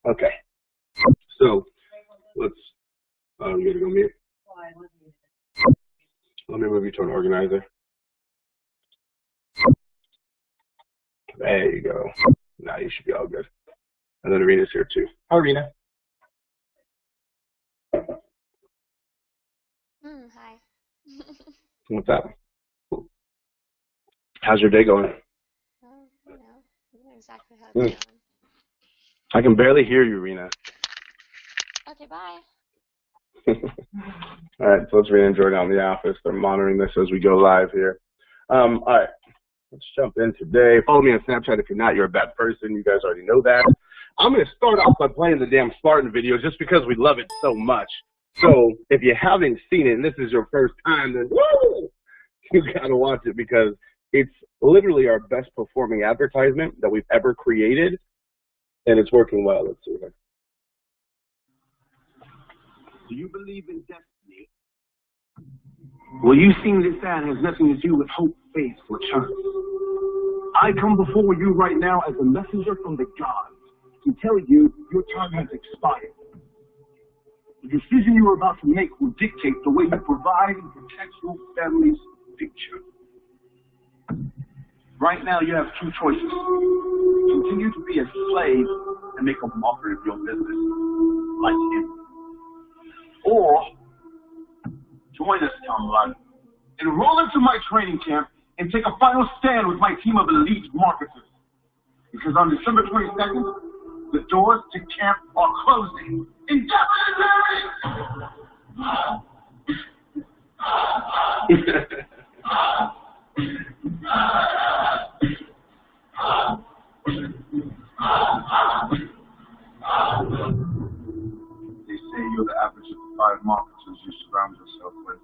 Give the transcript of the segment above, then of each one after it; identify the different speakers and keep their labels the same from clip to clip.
Speaker 1: Okay. So let's. You gotta go mute. Let me move you to an organizer. There you go. Now you should be all good. And then Arena's here too. Hi, Arena.
Speaker 2: Hi.
Speaker 1: What's up? How's your day going?
Speaker 2: You know exactly how it's going.
Speaker 1: I can barely hear you, Rena.
Speaker 2: Okay, bye.
Speaker 1: All right, so let's Rena and Jordan out in the office. They're monitoring this as we go live here. All right, let's jump in today. Follow me on Snapchat. If you're not, you're a bad person. You guys already know that. I'm going to start off by playing the damn Spartan video just because we love it so much. So if you haven't seen it and this is your first time, then woo, you got to watch it because it's literally our best performing advertisement that we've ever created, and it's working well. Let's see here.
Speaker 3: Do you believe in destiny? Well, you've seen this ad has nothing to do with hope, faith, or chance. I come before you right now as a messenger from the gods to tell you your time has expired. The decision you are about to make will dictate the way you provide and protect your family's future. Right now, you have two choices. Continue to be a slave and make a mockery of your business, like him. Or join us, Tom, enroll into my training camp and take a final stand with my team of elite marketers. Because on December 22nd, the doors to camp are closing indefinitely! They say you're the average of the 5 marketers you surround yourself with.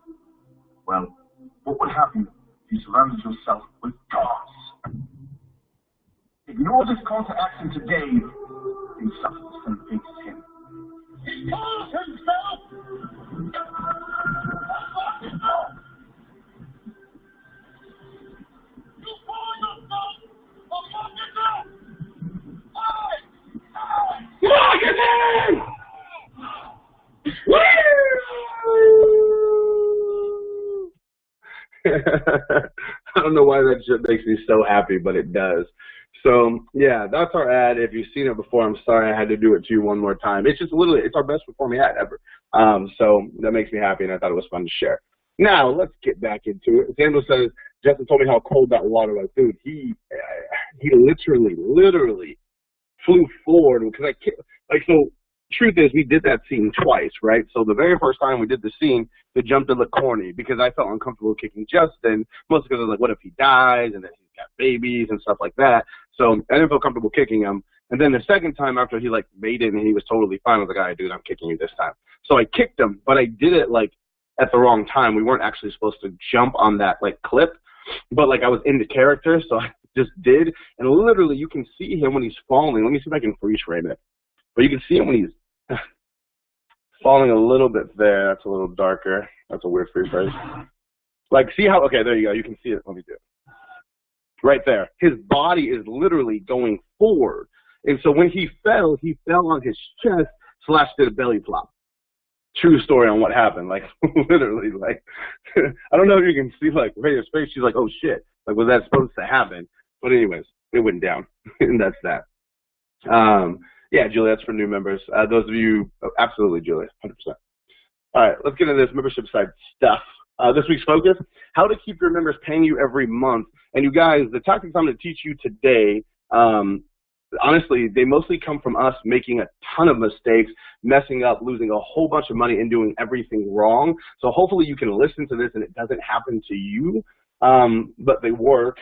Speaker 3: Well, what would happen if you surrounded yourself with gods? Ignore this call to action today and suffer the same fate as him. He calls himself! You call yourself a marketer!
Speaker 1: Marketing! Woo! I don't know why that shit makes me so happy, but it does. So, yeah, that's our ad. If you've seen it before, I'm sorry I had to do it to you one more time. It's just literally, it's our best performing ad ever. So that makes me happy, and I thought it was fun to share. Now, let's get back into it. Samuel says, Justin told me how cold that water was. Dude, he literally flew forward. Because so truth is, we did that scene twice, right? So the very first time we did the scene, the jump to look corny because I felt uncomfortable kicking Justin, mostly because I was like, what if he dies? And then he's got babies and stuff like that. So I didn't feel comfortable kicking him. And then the second time after he like made it and he was totally fine, I was like, all right, dude, I'm kicking you this time. So I kicked him, but I did it like at the wrong time. We weren't actually supposed to jump on that like clip, but like I was in the character, so I just did. And literally you can see him when he's falling. Let me see if I can freeze frame it. But you can see him when he's falling a little bit there. That's a little darker. That's a weird freeze frame. Like, see how, okay, there you go. You can see it. Let me do it. Right there. His body is literally going forward. And so when he fell on his chest / did a belly flop. True story on what happened. Like, literally, like, I don't know if you can see, like, Rhea's face. She's like, oh, shit. Like, was that supposed to happen? But anyways, it went down. And that's that. Yeah, Julie, that's for new members. Those of you, oh, absolutely, Julie, 100%. All right, let's get into this membership side stuff. This week's focus, how to keep your members paying you every month. And you guys, the tactics I'm going to teach you today, honestly, they mostly come from us making a ton of mistakes, messing up, losing a whole bunch of money, and doing everything wrong. So hopefully you can listen to this and it doesn't happen to you, but they work.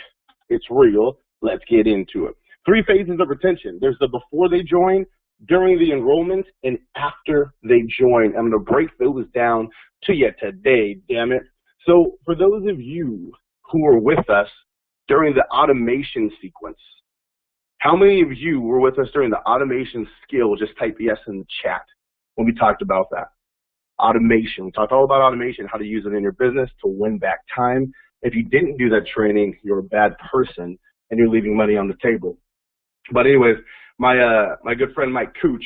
Speaker 1: It's real. Let's get into it. 3 phases of retention. There's the before they join, during the enrollment, and after they join. I'm going to break those down to you today, damn it. So for those of you who were with us during the automation sequence, how many of you were with us during the automation skill? Just type yes in the chat when we talked about that. Automation. We talked all about automation, how to use it in your business to win back time. If you didn't do that training, you're a bad person and you're leaving money on the table. But anyways, my good friend Mike Cooch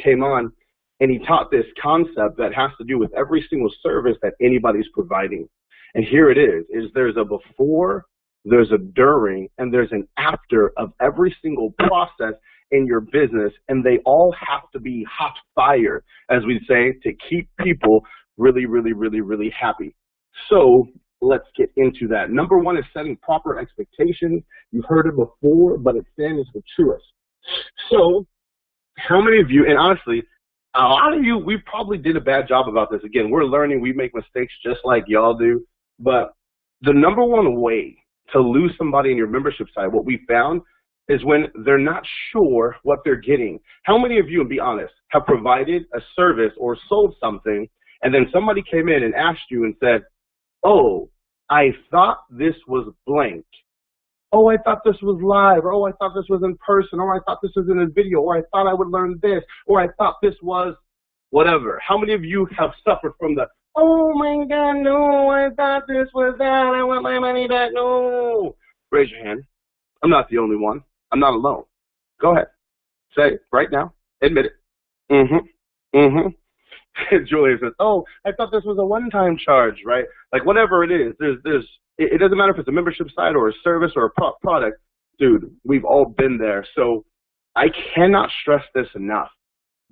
Speaker 1: came on, and he taught this concept that has to do with every single service that anybody's providing. And here it is there's a before, there's a during, and there's an after of every single process in your business, and they all have to be hot fire, as we say, to keep people really, really, really, really happy. So let's get into that. Number one is setting proper expectations. You've heard it before, but it stands for truest. So how many of you, and honestly, a lot of you, we probably did a bad job about this. Again, we're learning, we make mistakes just like y'all do, but the number one way to lose somebody in your membership site, what we found, is when they're not sure what they're getting. How many of you, and be honest, have provided a service or sold something, and then somebody came in and asked you and said, oh, I thought this was blank. Oh, I thought this was live. Or, oh, I thought this was in person. Or I thought this was in a video. Or I thought I would learn this. Or I thought this was whatever. How many of you have suffered from the, oh my God, no, I thought this was that. I want my money back. No. Raise your hand. I'm not the only one. I'm not alone. Go ahead. Say it right now. Admit it. Julia says, oh, I thought this was a one-time charge, right? Like whatever it is, it doesn't matter if it's a membership site or a service or a product. Dude, we've all been there. So I cannot stress this enough.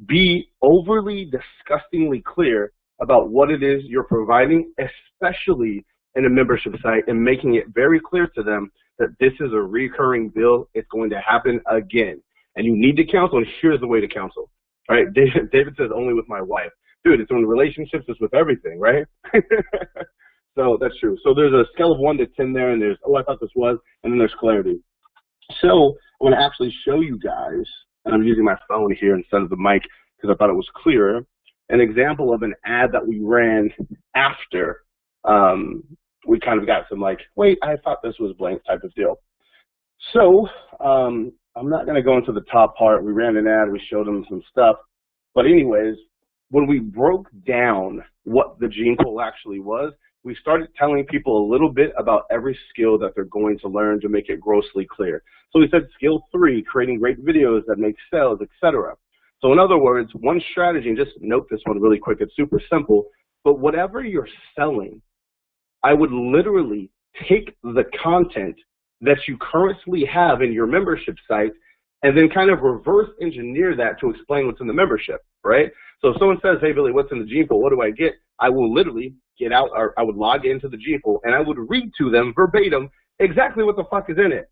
Speaker 1: Be overly disgustingly clear about what it is you're providing, especially in a membership site, and making it very clear to them that this is a recurring bill. It's going to happen again. And you need to counsel, and here's the way to counsel. All right, David says only with my wife. Dude, it's in relationships, it's with everything, right? So that's true. So there's a scale of 1 to 10 there, and there's, oh, I thought this was, and then there's clarity. So I want to actually show you guys, and I'm using my phone here instead of the mic because I thought it was clearer, an example of an ad that we ran after we kind of got some like, wait, I thought this was blank type of deal. So I'm not going to go into the top part. We ran an ad, we showed them some stuff. But anyways, when we broke down what the gene pool actually was, we started telling people a little bit about every skill that they're going to learn to make it grossly clear. So we said skill 3, creating great videos that make sales, etc. So in other words, one strategy, and just note this one really quick, it's super simple, but whatever you're selling, I would literally take the content that you currently have in your membership site and then kind of reverse engineer that to explain what's in the membership, right? So if someone says, hey, Billy, what's in the gene pool? What do I get? I will literally get out, or I would log into the gene pool, and I would read to them verbatim exactly what the fuck is in it.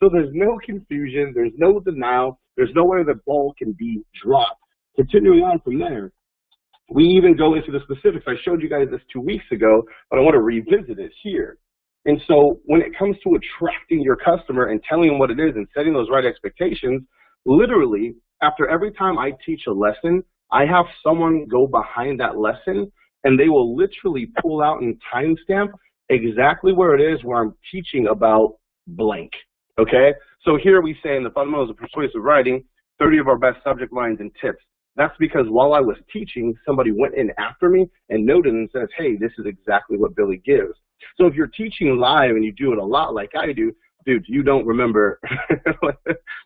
Speaker 1: So there's no confusion. There's no denial. There's nowhere the ball can be dropped. Continuing on from there, we even go into the specifics. I showed you guys this 2 weeks ago, but I want to revisit it here. And so when it comes to attracting your customer and telling them what it is and setting those right expectations, literally, after every time I teach a lesson, I have someone go behind that lesson, and they will literally pull out and timestamp exactly where it is where I'm teaching about blank, okay? So here we say in the fundamentals of persuasive writing, 30 of our best subject lines and tips. That's because while I was teaching, somebody went in after me and noted and says, hey, this is exactly what Billy gives. So if you're teaching live and you do it a lot like I do, dude, you don't remember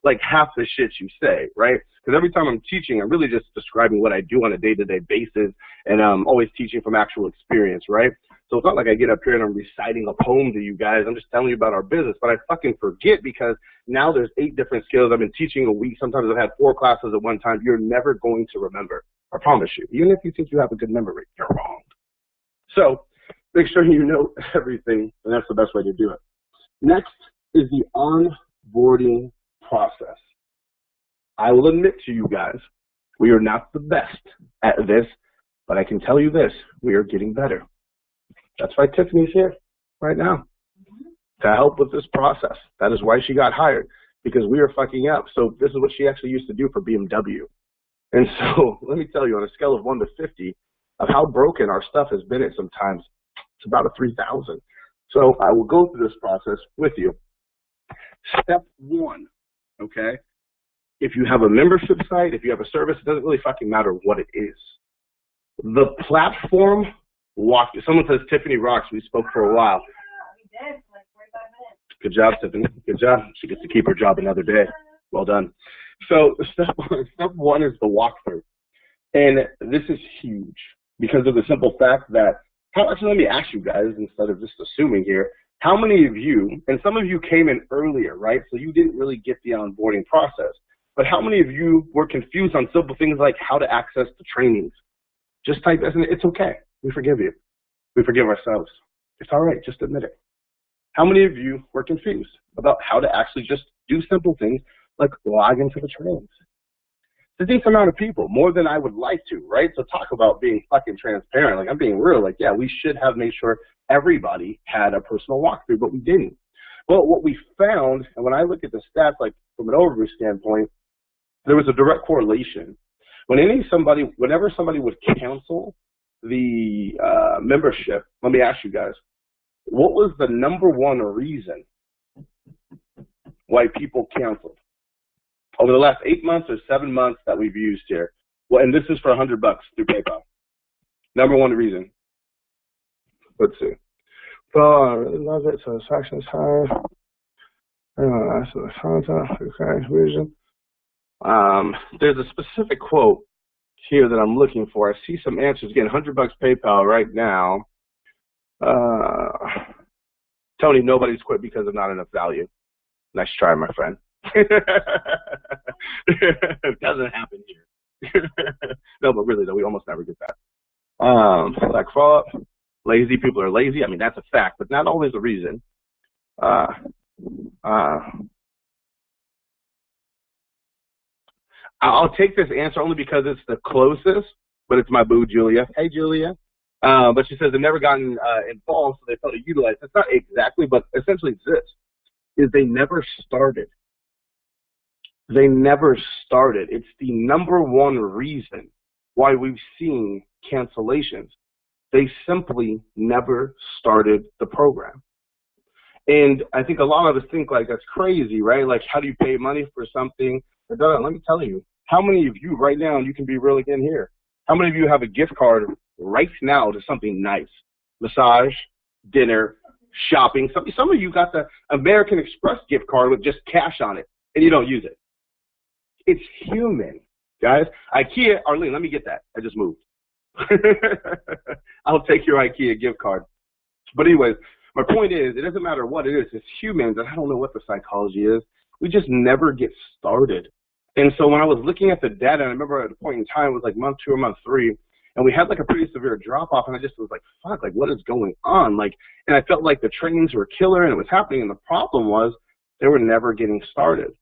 Speaker 1: like half the shit you say, right? Because every time I'm teaching, I'm really just describing what I do on a day-to-day basis, and I'm always teaching from actual experience, right? So it's not like I get up here and I'm reciting a poem to you guys. I'm just telling you about our business, but I fucking forget because now there's 8 different skills. I've been teaching a week. Sometimes I've had 4 classes at one time. You're never going to remember. I promise you. Even if you think you have a good memory, you're wrong. So make sure you know everything, and that's the best way to do it. Next is the onboarding process. I will admit to you guys, we are not the best at this, but I can tell you this, we are getting better. That's why Tiffany's here right now, to help with this process. That is why she got hired, because we are fucking up. So this is what she actually used to do for BMW. And so let me tell you, on a scale of 1 to 50, of how broken our stuff has been at sometimes, it's about a 3,000. So I will go through this process with you. Step 1, okay? If you have a membership site, if you have a service, it doesn't really fucking matter what it is. The platform, someone says Tiffany rocks. We spoke for a while.
Speaker 4: We did, like 45 minutes.
Speaker 1: Good job, Tiffany. Good job. She gets to keep her job another day. Well done. So step one is the walkthrough. And this is huge because of the simple fact that, actually let me ask you guys, instead of just assuming here, how many of you, and some of you came in earlier, right? So you didn't really get the onboarding process, but how many of you were confused on simple things like how to access the trainings? Just type, it's okay. We forgive you. We forgive ourselves. It's all right. Just admit it. How many of you were confused about how to actually just do simple things like log into the trainings? It's a decent amount of people, more than I would like to, right? So talk about being fucking transparent. Like, I'm being real. Like, yeah, we should have made sure everybody had a personal walkthrough, but we didn't. Well, what we found, and when I look at the stats, like from an overview standpoint, there was a direct correlation. Whenever somebody would cancel the membership, let me ask you guys, what was the #1 reason why people canceled? Over the last 8 months or 7 months that we've used here. Well, and this is for $100 through PayPal. #1 reason. Let's see. Love it. Satisfaction is high. Vision. There's a specific quote here that I'm looking for. I see some answers. Again, $100 PayPal right now. Tony, nobody's quit because of not enough value. Nice try, my friend. It doesn't happen here. No, but really though, we almost never get that. Like follow-up, lazy people are lazy. I mean, that's a fact, but not always a reason. I'll take this answer only because it's the closest, but it's my boo, Julia. Hey, Julia. But she says they've never gotten involved, so they felt to utilize. It's not exactly, but essentially it's this, is they never started. They never started. It's the #1 reason why we've seen cancellations. They simply never started the program. And I think a lot of us think like that's crazy, right? Like, how do you pay money for something? Let me tell you, how many of you right now, and you can be real again here, how many of you have a gift card right now to something nice? Massage, dinner, shopping. Some of you got the American Express gift card with just cash on it, and you don't use it. It's human, guys. IKEA, Arlene, let me get that. I just moved. I'll take your IKEA gift card. But anyways, my point is, it doesn't matter what it is. It's humans, and I don't know what the psychology is. We just never get started. And so when I was looking at the data, and I remember at a point in time, it was like month 2 or month 3, and we had like a pretty severe drop-off, and I just was like, fuck, like what is going on? Like, and I felt like the trainings were killer, and it was happening, and the problem was they were never getting started.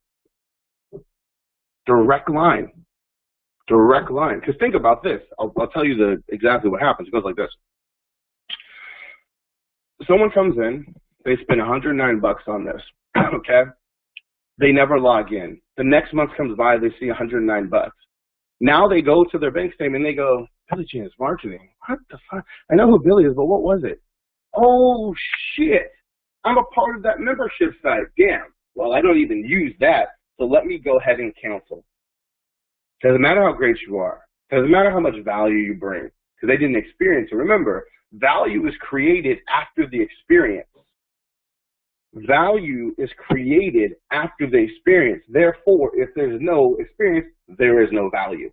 Speaker 1: Direct line. Direct line. Because think about this. I'll tell you exactly what happens. It goes like this. Someone comes in, they spend $109 on this, okay? They never log in. The next month comes by, they see $109. Now they go to their bank statement and they go, Billy Jean is marketing. What the fuck? I know who Billy is, but what was it? Oh, shit. I'm a part of that membership site. Damn. Well, I don't even use that, so let me go ahead and cancel. Doesn't matter how great you are. Doesn't matter how much value you bring, because they didn't experience it. Remember, value is created after the experience. Value is created after the experience. Therefore, if there's no experience, there is no value.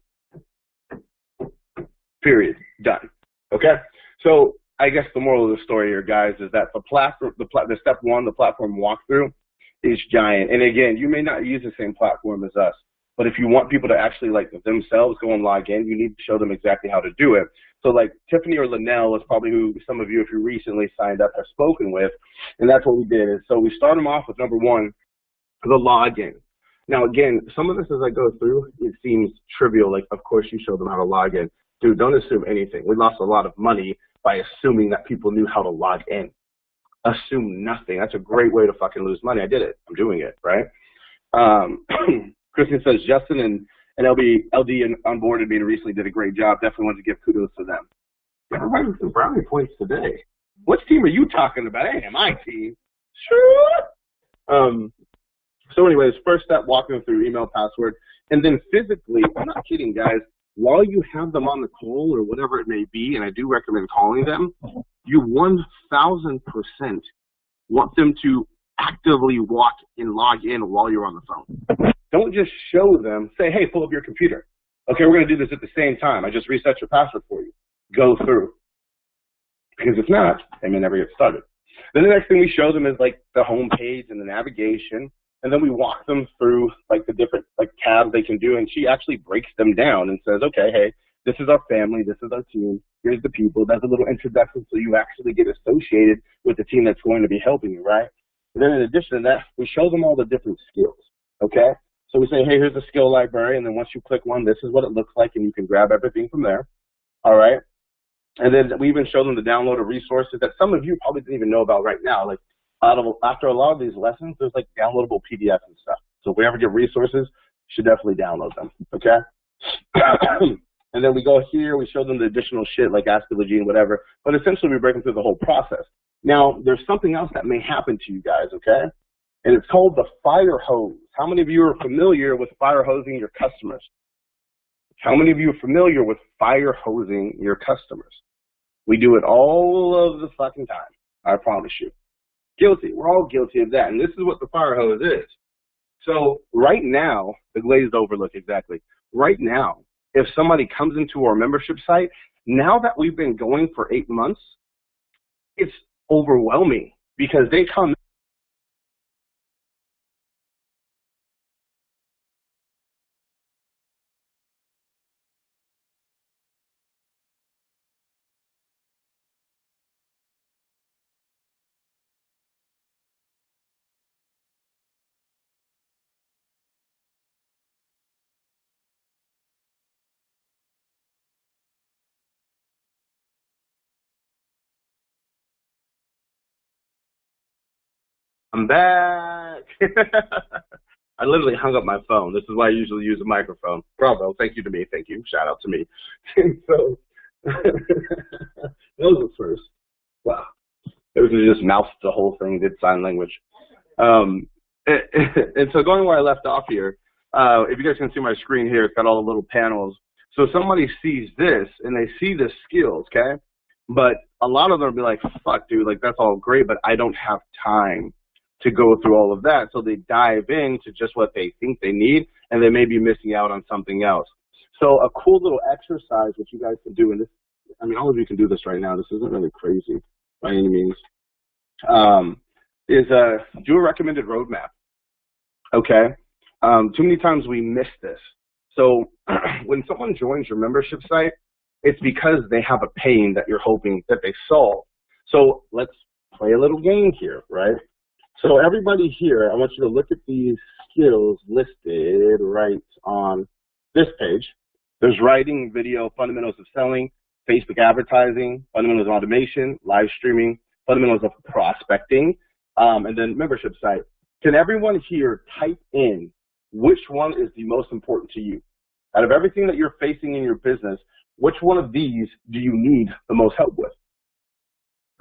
Speaker 1: Period. Done. Okay? So I guess the moral of the story here, guys, is that the step 1, the platform walkthrough, is giant. And again, you may not use the same platform as us, but if you want people to actually like themselves go and log in, you need to show them exactly how to do it. So like Tiffany or Linnell is probably who some of you, if you recently signed up, have spoken with, and that's what we did. And so we start them off with #1, the login. Now again, some of this as I go through, it seems trivial. Like, of course you show them how to log in. Dude, don't assume anything. We lost a lot of money by assuming that people knew how to log in. Assume nothing. That's a great way to fucking lose money. I did it. I'm doing it, right? Kristen says, Justin and LD on board and being recently did a great job. Definitely want to give kudos to them. Everybody with some brownie points today. Which team are you talking about? Hey, my team. Sure. So anyways, first step, walking through email, password, and then physically, I'm not kidding, guys, while you have them on the call or whatever it may be, and I do recommend calling them, you 1,000% want them to actively walk and log in while you're on the phone. Don't just show them, say, hey, pull up your computer. Okay, we're going to do this at the same time. I just reset your password for you. Go through. Because if not, they may never get started. Then the next thing we show them is like the home page and the navigation. And then we walk them through like the different like tabs they can do. And she actually breaks them down and says, okay, hey, this is our family. This is our team. Here's the people. That's a little introduction so you actually get associated with the team that's going to be helping you, right? And then in addition to that, we show them all the different skills, okay? So we say, hey, here's the skill library. And then once you click one, this is what it looks like. And you can grab everything from there, all right? And then we even show them the download of resources that some of you probably didn't even know about right now. Like after a lot of these lessons, there's like downloadable PDFs and stuff. So if we ever get resources, you should definitely download them, okay? And then we go here, we show them the additional shit like Ask the Gene, whatever. But essentially, we break them through the whole process. Now, there's something else that may happen to you guys, okay? And it's called the fire hose. How many of you are familiar with fire hosing your customers? How many of you are familiar with fire hosing your customers? We do it all of the fucking time, I promise you. Guilty. We're all guilty of that. And this is what the fire hose is. So right now, the glazed overlook, exactly. Right now, if somebody comes into our membership site, now that we've been going for 8 months, it's overwhelming because they come I'm back. I literally hung up my phone. This is why I usually use a microphone. Bravo. Thank you to me. Thank you. Shout out to me. And so that was the first. Wow. It was just mouthed the whole thing, did sign language. And so going where I left off here, if you guys can see my screen here, it's got all the little panels. So somebody sees this and they see the skills, okay? But a lot of them will be like, fuck, dude, like that's all great, but I don't have time to go through all of that. So they dive into just what they think they need, and they may be missing out on something else. So a cool little exercise that you guys can do, and this, I mean, all of you can do this right now. This isn't really crazy by any means, is do a recommended roadmap, okay? Too many times we miss this. So when someone joins your membership site, it's because they have a pain that you're hoping that they solve. So let's play a little game here, right? So everybody here, I want you to look at these skills listed right on this page. There's writing, video, fundamentals of selling, Facebook advertising, fundamentals of automation, live streaming, fundamentals of prospecting, and then membership site. Can everyone here type in which one is the most important to you? Out of everything that you're facing in your business, which one of these do you need the most help with?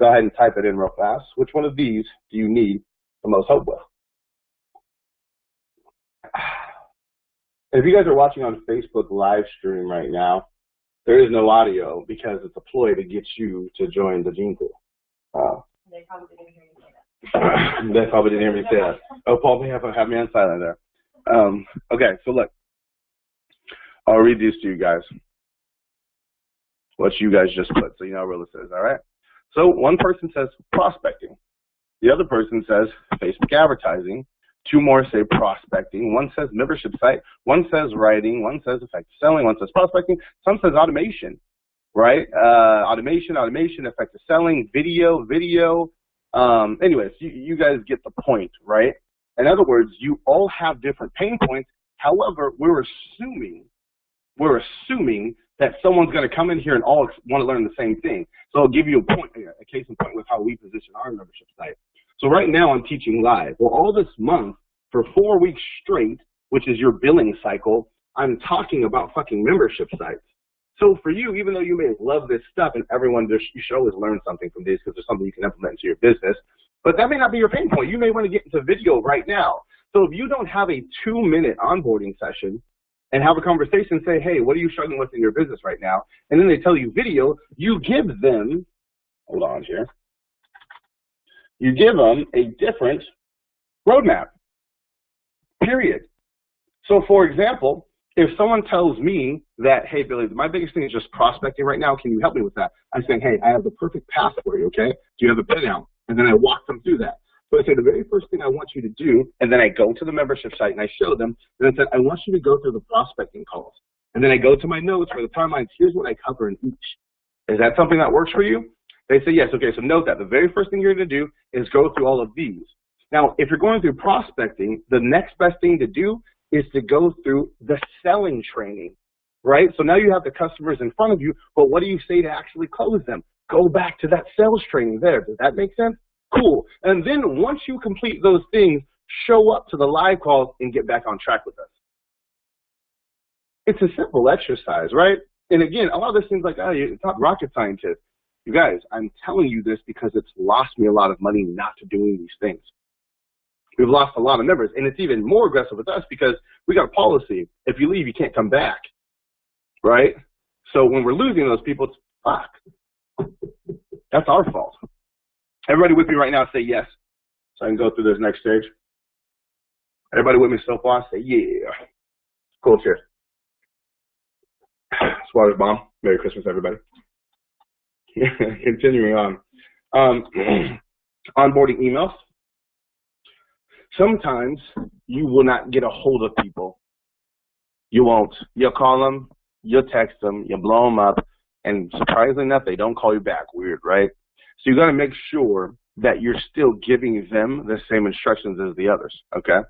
Speaker 1: Go ahead and type it in real fast. Which one of these do you need the most help with? If you guys are watching on Facebook live stream right now, there is no audio because it's a ploy to get you to join the gene pool.
Speaker 4: They probably didn't hear me say that.
Speaker 1: They probably didn't hear me say that. Oh, Paul, may have me on silent there. Okay, so look, I'll read these to you guys. What you guys just put, so you know how real this is, all right? So one person says prospecting. The other person says Facebook advertising. Two more say prospecting. One says membership site. One says writing. One says effective selling. One says prospecting. Some says automation, right? Automation, effective selling, video. Anyways, you guys get the point, right? In other words, you all have different pain points. However, we're assuming that someone's going to come in here and all want to learn the same thing. So I'll give you a case in point with how we position our membership site. So right now I'm teaching live. Well, all this month, for 4 weeks straight, which is your billing cycle, I'm talking about fucking membership sites. So for you, even though you may love this stuff, and everyone, you should always learn something from these because there's something you can implement into your business, but that may not be your pain point. You may want to get into video right now. So if you don't have a 2-minute onboarding session and have a conversation, say, hey, what are you struggling with in your business right now? And then they tell you video, you give them, hold on here, you give them a different roadmap, period. So for example, if someone tells me that, hey, Billy, my biggest thing is just prospecting right now, can you help me with that? I'm saying, hey, I have the perfect path for you, okay? Do you have a pen out? And then I walk them through that. So I say the very first thing I want you to do, and then I go to the membership site and I show them, and I said, I want you to go through the prospecting calls. And then I go to my notes for the timelines, here's what I cover in each. Is that something that works for you? They say yes. Okay, so note that the very first thing you're going to do is go through all of these. Now, if you're going through prospecting, the next best thing to do is to go through the selling training, right? So now you have the customers in front of you, but what do you say to actually close them? Go back to that sales training there. Does that make sense? Cool. And then once you complete those things, show up to the live calls and get back on track with us. It's a simple exercise, right? And again, a lot of this seems like, oh, it's not rocket scientist. You guys, I'm telling you this because it's lost me a lot of money not to doing these things. We've lost a lot of members, and it's even more aggressive with us because we got a policy. If you leave, you can't come back, right? So when we're losing those people, it's fuck. That's our fault. Everybody with me right now say yes, so I can go through this next stage. Everybody with me so far say yeah. Cool, cheers. Swatter's bomb. Merry Christmas, everybody. Continuing on. Onboarding emails. Sometimes you will not get a hold of people. You won't. You'll call them, you'll text them, you'll blow them up, and surprisingly enough, they don't call you back. Weird, right? So you got to make sure that you're still giving them the same instructions as the others, okay?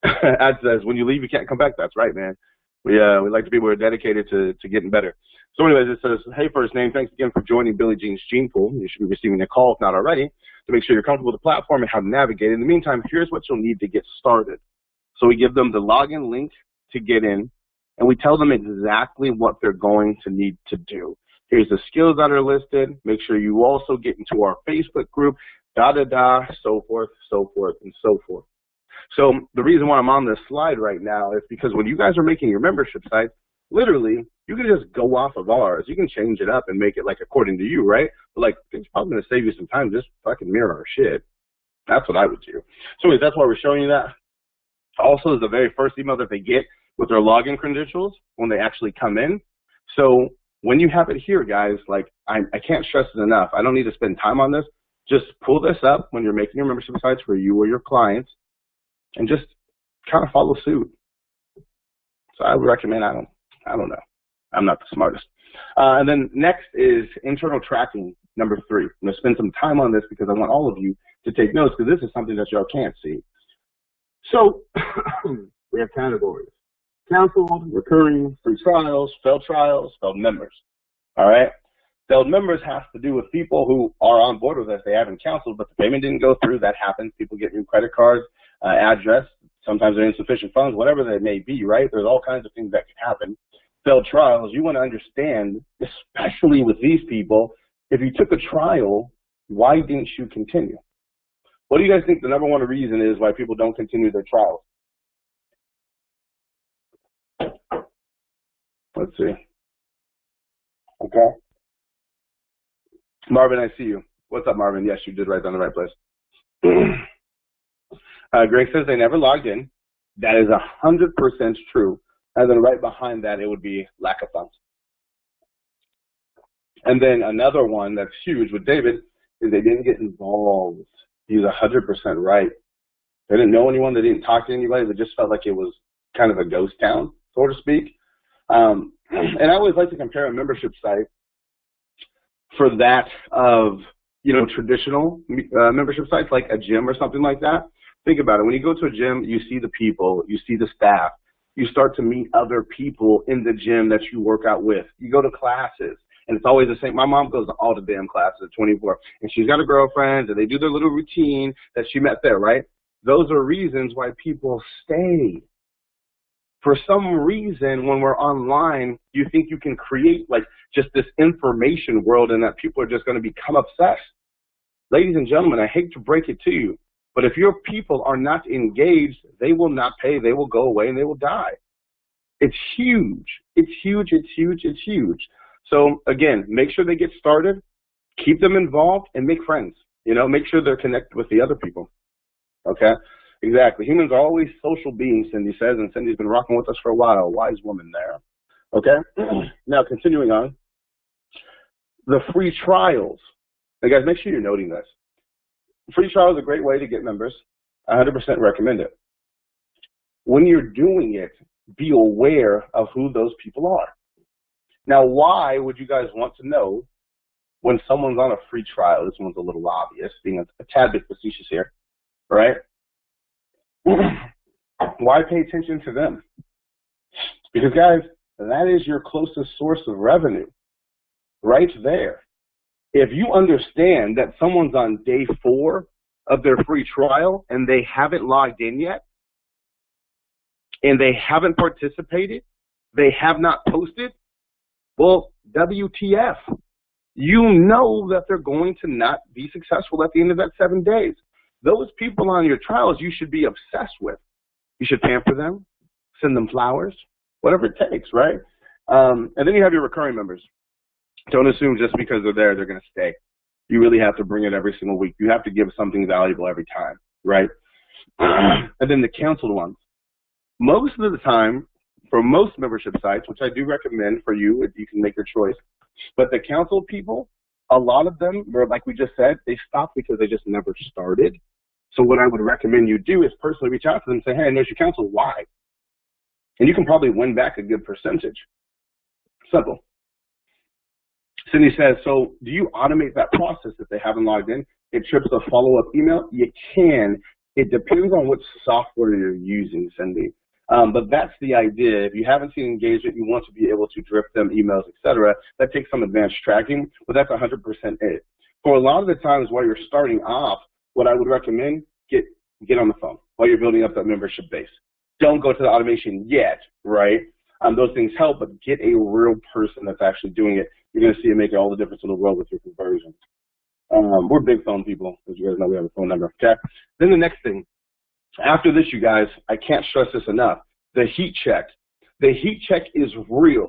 Speaker 1: Ad says, when you leave, you can't come back. That's right, man. We like to be more dedicated to getting better. So anyways, it says, hey, first name, thanks again for joining Billy Jean's Gene Pool. You should be receiving a call, if not already, to make sure you're comfortable with the platform and how to navigate it. In the meantime, here's what you'll need to get started. So we give them the login link to get in, and we tell them exactly what they're going to need to do. Here's the skills that are listed. Make sure you also get into our Facebook group, so forth, and so forth. So the reason why I'm on this slide right now is because when you guys are making your membership site, literally, you can just go off of ours. You can change it up and make it like according to you, right? But like, it's probably going to save you some time. Just fucking mirror our shit. That's what I would do. So anyways, that's why we're showing you that. Also, is the very first email that they get with their login credentials when they actually come in. So when you have it here, guys, like I can't stress it enough. I don't need to spend time on this. Just pull this up when you're making your membership sites for you or your clients, and just kind of follow suit. So I would recommend, I don't know. I'm not the smartest. And then next is internal tracking, number 3. I'm going to spend some time on this because I want all of you to take notes because this is something that y'all can't see. So we have categories. Canceled, recurring, free trials, failed members. All right? Failed members has to do with people who are on board with us. They haven't canceled, but the payment didn't go through. That happens. People get new credit cards, address. Sometimes they're insufficient funds, whatever they may be, right? There's all kinds of things that can happen. Failed trials, you want to understand, especially with these people, if you took a trial, why didn't you continue? What do you guys think the number one reason is why people don't continue their trials? Let's see. Okay. Marvin, I see you. What's up, Marvin? Yes, you did right on the right place. Greg says they never logged in. That is 100% true. And then right behind that, it would be lack of funds. And then another one that's huge with David is they didn't get involved. He's 100% right. They didn't know anyone. They didn't talk to anybody. They just felt like it was kind of a ghost town, so to speak. And I always like to compare a membership site for that of, you know, traditional membership sites like a gym or something like that. Think about it. When you go to a gym, you see the people, you see the staff. You start to meet other people in the gym that you work out with. You go to classes, and it's always the same. My mom goes to all the damn classes at 24, and she's got a girlfriend, and they do their little routine that she met there, right? Those are reasons why people stay. For some reason, when we're online, you think you can create like just this information world and that people are just going to become obsessed. Ladies and gentlemen, I hate to break it to you, but if your people are not engaged, they will not pay, they will go away, and they will die. It's huge. It's huge, it's huge, it's huge. So again, make sure they get started, keep them involved, and make friends. You know, make sure they're connected with the other people. Okay? Exactly. Humans are always social beings, Cindy says, and Cindy's been rocking with us for a while. Wise woman there. Okay? Now, continuing on. The free trials. Now, guys, make sure you're noting this. Free trial is a great way to get members. I 100% recommend it. When you're doing it, be aware of who those people are. Now, why would you guys want to know when someone's on a free trial? This one's a little obvious, being a tad bit facetious here, right? Why pay attention to them? Because, guys, that is your closest source of revenue, right there. If you understand that someone's on day 4 of their free trial and they haven't logged in yet, and they haven't participated, they have not posted, well, WTF. You know that they're going to not be successful at the end of that 7 days. Those people on your trials you should be obsessed with. You should pamper them, send them flowers, whatever it takes, right? And then you have your recurring members. Don't assume just because they're there, they're going to stay. You really have to bring it every single week. You have to give something valuable every time, right? And then the canceled ones. Most of the time, for most membership sites, which I do recommend for you, if you can make your choice, but the canceled people, a lot of them, like we just said, they stopped because they just never started. So what I would recommend you do is personally reach out to them and say, hey, I noticed you canceled. Why? And you can probably win back a good percentage. Simple. Cindy says, so do you automate that process if they haven't logged in? It trips a follow-up email? You can. It depends on which software you're using, Cindy. But that's the idea. If you haven't seen engagement, you want to be able to drip them emails, etc. That takes some advanced tracking, but that's 100% it. For a lot of the times while you're starting off, what I would recommend, get on the phone while you're building up that membership base. Don't go to the automation yet, right? Those things help, but get a real person that's actually doing it. You're going to see it make all the difference in the world with your conversion. We're big phone people, as you guys know we have a phone number, okay? Then the next thing, after this, you guys, I can't stress this enough, the heat check. The heat check is real.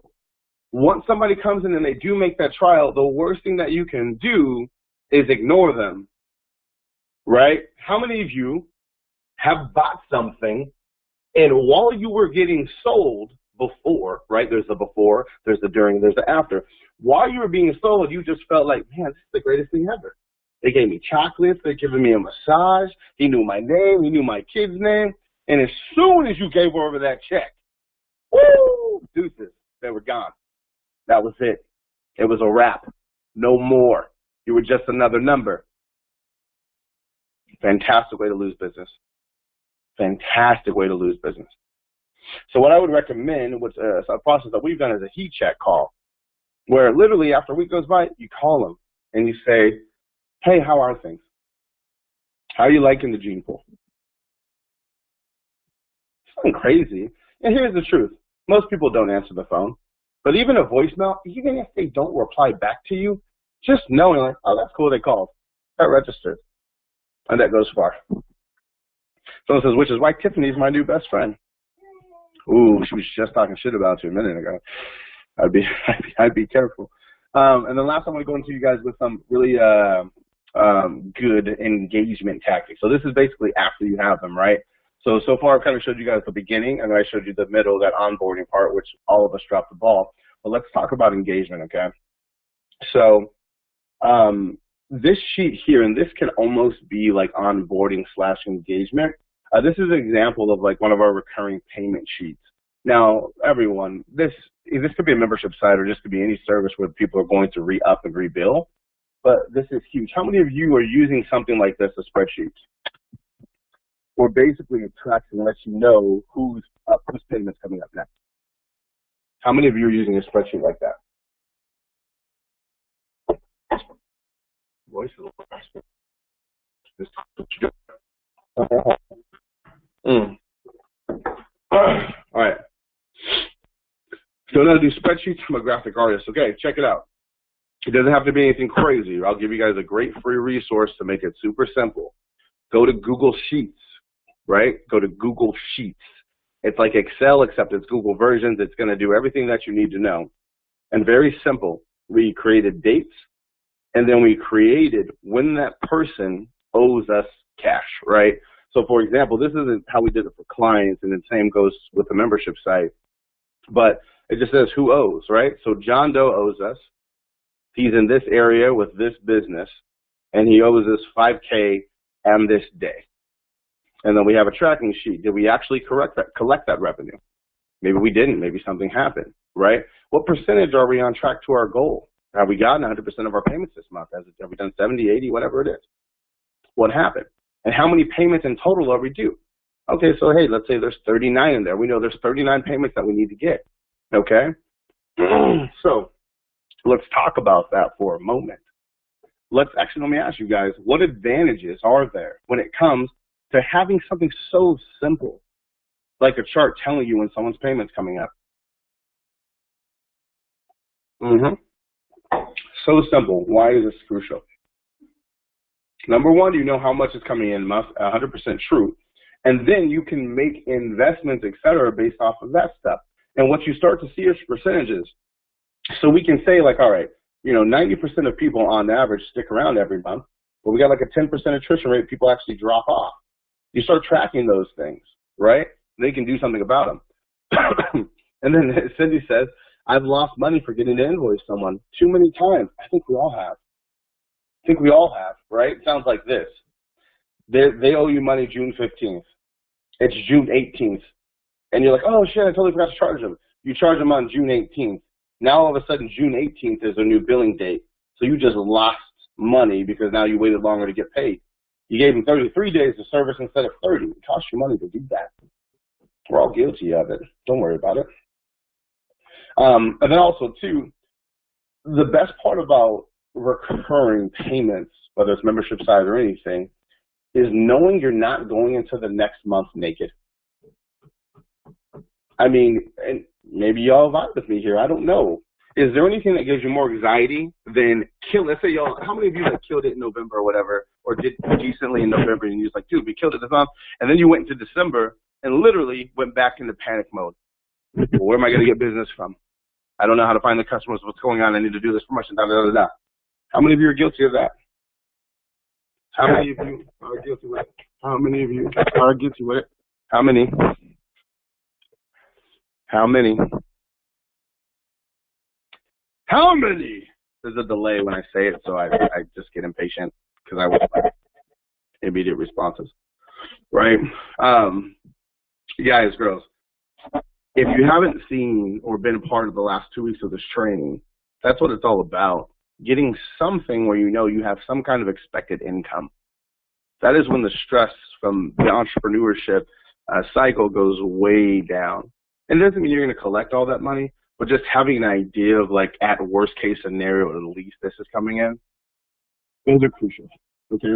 Speaker 1: Once somebody comes in and they do make that trial, the worst thing that you can do is ignore them, right? How many of you have bought something and while you were getting sold before, right, there's the before, there's the during, there's the after. While you were being sold, you just felt like, man, this is the greatest thing ever. They gave me chocolates, they're giving me a massage, he knew my name, he knew my kid's name, and as soon as you gave over that check, woo, deuces, they were gone. That was it. It was a wrap. No more. You were just another number. Fantastic way to lose business. Fantastic way to lose business. So what I would recommend, which a process that we've done, is a heat check call, where literally after a week goes by, you call them and you say, hey, how are things? How are you liking the gene pool? Something crazy. And here's the truth. Most people don't answer the phone. But even a voicemail, even if they don't reply back to you, just knowing, like, oh, that's cool, they called. That registered. And that goes far. Someone says, which is why Tiffany's my new best friend. Ooh, she was just talking shit about you a minute ago. I'd be careful. And then last, I'm going to go into you guys with some really good engagement tactics. So this is basically after you have them, right? So far I've kind of showed you guys the beginning, and then I showed you the middle, that onboarding part, which all of us dropped the ball. But let's talk about engagement, okay? So this sheet here, and this can almost be like onboarding / engagement. This is an example of like one of our recurring payment sheets. Now, everyone, this could be a membership site or just could be any service where people are going to re-up and rebill. But this is huge. How many of you are using something like this, a spreadsheet? Where basically it tracks and lets you know whose payment's coming up next. How many of you are using a spreadsheet like that? Voice is All right. So now do spreadsheets from a graphic artist. Okay, check it out. It doesn't have to be anything crazy. I'll give you guys a great free resource to make it super simple. Go to Google Sheets, right? Go to Google Sheets. It's like Excel, except it's Google versions. It's going to do everything that you need to know. And very simple. We created dates, and then we created when that person owes us cash, right? So for example, this isn't how we did it for clients, and the same goes with the membership site, but it just says who owes, right? So John Doe owes us. He's in this area with this business, and he owes us $5K on this day. And then we have a tracking sheet. Did we actually collect that revenue? Maybe we didn't. Maybe something happened, right? What percentage are we on track to our goal? Have we gotten 100% of our payments this month? Have we done 70, 80, whatever it is? What happened? And how many payments in total are we due? Okay, so hey, let's say there's 39 in there. We know there's 39 payments that we need to get, okay? So let's talk about that for a moment. Let me ask you guys, what advantages are there when it comes to having something so simple, like a chart telling you when someone's payment's coming up? So simple. Why is this crucial? Number one, you know how much is coming in, 100% true. And then you can make investments, etc., based off of that stuff. And what you start to see is percentages. So we can say, like, all right, 90% of people on average stick around every month, but we got like a 10% attrition rate, people actually drop off. You start tracking those things, right? They can do something about them. And then Cindy says, I've lost money for getting to invoice someone too many times. I think we all have. Right? It sounds like this. They owe you money June 15th. It's June 18th. And you're like, oh shit, I totally forgot to charge them. You charge them on June 18th. Now all of a sudden June 18th is a new billing date. So you just lost money because now you waited longer to get paid. You gave them 33 days of service instead of 30. It costs you money to do that. We're all guilty of it. Don't worry about it. And then also, too, the best part about recurring payments, whether it's membership side or anything, is knowing you're not going into the next month naked. I mean, and maybe y'all vibe with me here. I don't know. Is there anything that gives you more anxiety than let's say y'all, how many of you killed it in November or whatever, or did decently in November, and you're like, dude, we killed it this month, and then you went into December and literally went back into panic mode. Well, where am I going to get business from? I don't know how to find the customers. What's going on? I need to do this promotion. Da, da, da, da. How many of you are guilty of that? How many of you are guilty with it? How many of you are guilty with it? How many? How many? How many? There's a delay when I say it, so I just get impatient because I want immediate responses. Right? Guys, girls, if you haven't seen or been a part of the last 2 weeks of this training, that's what it's all about. Getting something where you have some kind of expected income. That is when the stress from the entrepreneurship cycle goes way down. And it doesn't mean you're going to collect all that money, but just having an idea of, like, at worst case scenario, at least this is coming in, those are crucial. Okay?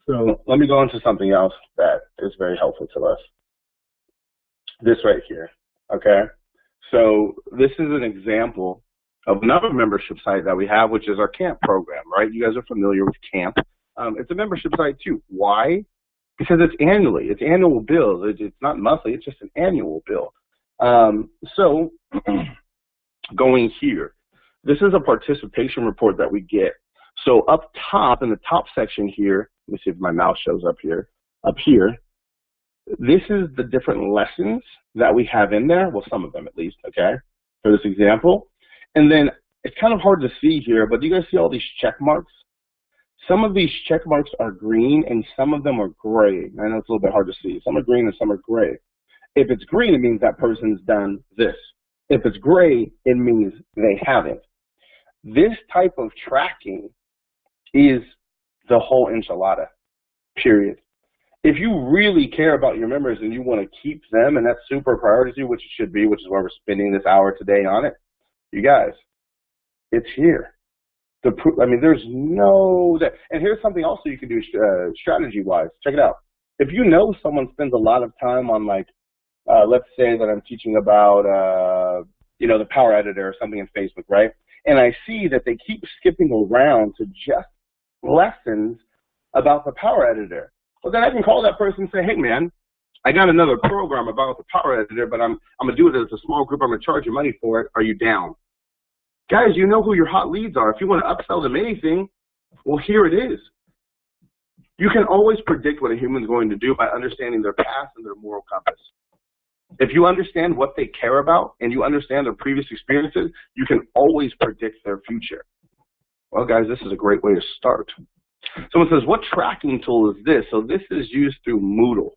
Speaker 1: So let me go into something else that is very helpful to us. This right here. Okay? So this is an example of another membership site that we have, which is our camp program, right? You guys are familiar with camp. It's a membership site too. Why? Because it's annually. It's annual bills. It's not monthly. It's just an annual bill. So going here, this is a participation report that we get. So up top in the top section here, let me see if my mouse shows up here. Up here, this is the different lessons that we have in there. Well, some of them at least, okay, for this example. And then it's kind of hard to see here, but do you guys see all these check marks? Some of these check marks are green and some of them are gray. I know it's a little bit hard to see. Some are green and some are gray. If it's green, it means that person's done this. If it's gray, it means they haven't. This type of tracking is the whole enchilada, period. If you really care about your members and you want to keep them, and that's super priority to you, which it should be, which is why we're spending this hour today on it, you guys, it's here. I mean, there's no, and here's something also you can do strategy-wise. Check it out. If you know someone spends a lot of time on, like, let's say that I'm teaching about, the Power Editor or something in Facebook, right? And I see that they keep skipping around to just lessons about the Power Editor. Well, then I can call that person and say, hey, man, I got another program about the Power Editor, but I'm going to do it as a small group. I'm going to charge you money for it. Are you down? Guys, you know who your hot leads are. If you want to upsell them anything, well, here it is. You can always predict what a human's going to do by understanding their past and their moral compass. If you understand what they care about and you understand their previous experiences, you can always predict their future. Well, guys, this is a great way to start. Someone says, what tracking tool is this? So this is used through Moodle,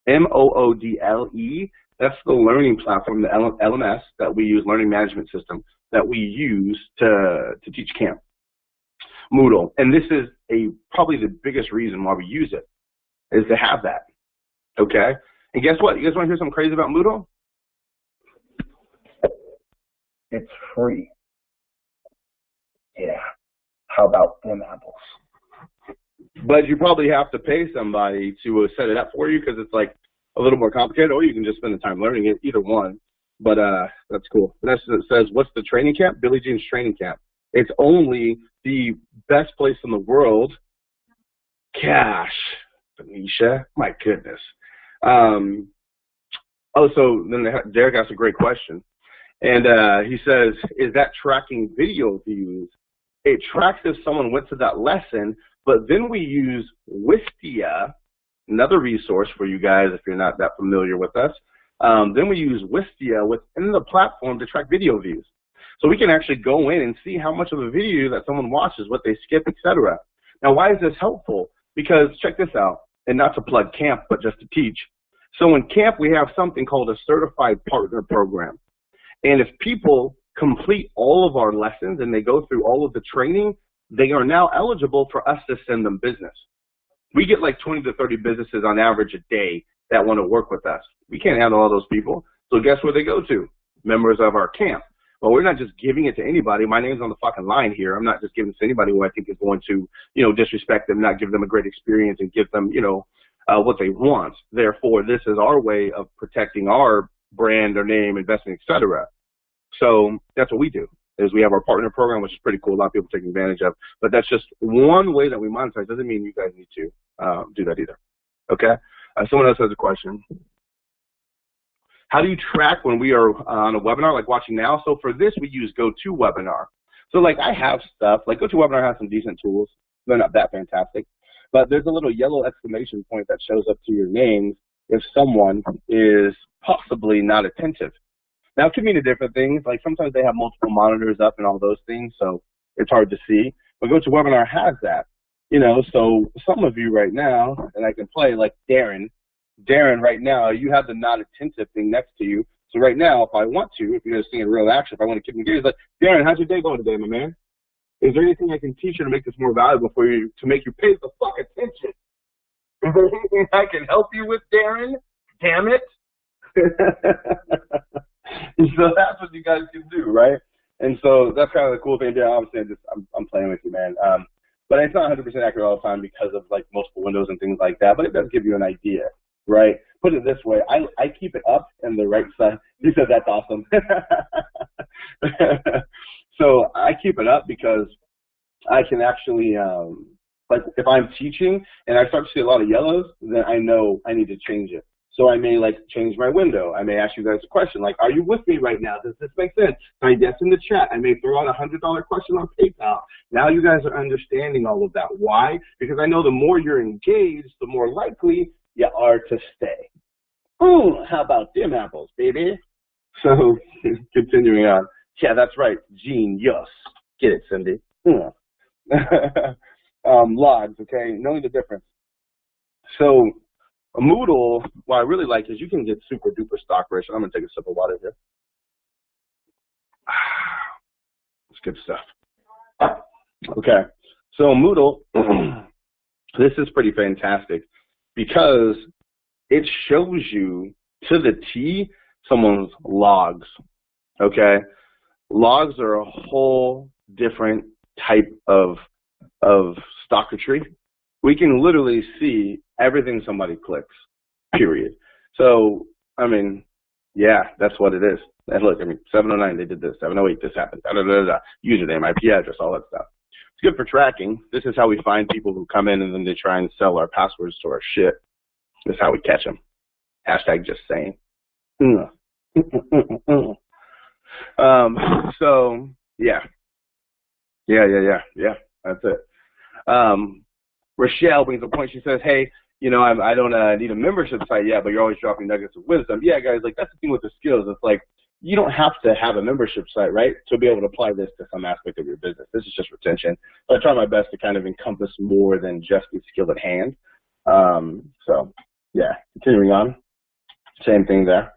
Speaker 1: M-O-O-D-L-E. That's the learning platform, the LMS that we use, learning management system, that we use to teach camp. Moodle. And this is probably the biggest reason why we use it, is to have that. Okay? And guess what? You guys want to hear something crazy about Moodle? It's free. Yeah. How about them apples? But you probably have to pay somebody to set it up for you because it's like a little more complicated, or you can just spend the time learning it, either one. But that's cool. And that's what it says, what's the training camp? Billie Jean's training camp. It's only the best place in the world. Gosh, Benicia, my goodness. Oh, so then Derek asked a great question. And he says, is that tracking video views? It tracks if someone went to that lesson, but then we use Wistia, another resource for you guys if you're not that familiar with us. Then we use Wistia within the platform to track video views. So we can actually go in and see how much of a video that someone watches, what they skip, etc. Now, why is this helpful? Because check this out, and not to plug camp, but just to teach. So in camp, we have something called a certified partner program. And if people complete all of our lessons and they go through all of the training, they are now eligible for us to send them business. We get like 20 to 30 businesses on average a day that want to work with us. We can't handle all those people. So guess where they go to? Members of our camp. Well, we're not just giving it to anybody. My name's on the fucking line here. I'm not just giving it to anybody who I think is going to, disrespect them, not give them a great experience and give them, what they want. Therefore, this is our way of protecting our brand, our name, investment, etc. So that's what we do, is we have our partner program, which is pretty cool. A lot of people taking advantage of. But that's just one way that we monetize. Doesn't mean you guys need to do that either. Okay? Someone else has a question. How do you track when we are on a webinar, like watching now? So for this, we use GoToWebinar. So like I have stuff, like GoToWebinar has some decent tools. They're not that fantastic. But there's a little yellow exclamation point that shows up to your names if someone is possibly not attentive. Now, it could mean different things. Like sometimes they have multiple monitors up and all those things, so it's hard to see. But GoToWebinar has that. So some of you right now, and I can play like Darren, right now, you have the not attentive thing next to you. So right now, if I want to, if you're going to see in real action, if I want to keep engaged, like, Darren, how's your day going today, my man? Is there anything I can teach you to make this more valuable for you, to make you pay the fuck attention? Is there anything I can help you with, Darren? Damn it. So that's what you guys can do, right? And so that's kind of the cool thing. Yeah, obviously, I'm playing with you, man. But it's not 100% accurate all the time because of like multiple windows and things like that. But it does give you an idea, right? Put it this way: I keep it up in the right side. You said that's awesome. So I keep it up because I can actually, like if I'm teaching and I start to see a lot of yellows, then I know I need to change it. So I may like change my window. I may ask you guys a question like, are you with me right now? Does this make sense? Can I guess in the chat? I may throw out a $100 question on PayPal. Now you guys are understanding all of that. Why? Because I know the more you're engaged, the more likely you are to stay. Ooh, how about them apples, baby? So continuing on. Yeah, that's right. Genius. Get it, Cindy. Logs, okay? Knowing the difference. So a Moodle, what I really like is you can get super duper stock rich. I'm going to take a sip of water here. It's good stuff. Okay. So Moodle, this is pretty fantastic because it shows you to the T someone's logs. Okay. Logs are a whole different type of stocketry. We can literally see everything somebody clicks, period. So, I mean, yeah, that's what it is. And look, I mean, 709, they did this. 708, this happened. Da, da, da, da. Username, IP address, all that stuff. It's good for tracking. This is how we find people who come in and then they try and sell our passwords to our shit. This is how we catch them. Hashtag just saying. So, yeah. Yeah, that's it. Rochelle brings a point. She says, hey, you know, I don't need a membership site yet, but you're always dropping nuggets of wisdom. Yeah, guys, like that's the thing with the skills. It's like you don't have to have a membership site, right, to be able to apply this to some aspect of your business. This is just retention. So I try my best to kind of encompass more than just the skill at hand. So, yeah, continuing on. Same thing there.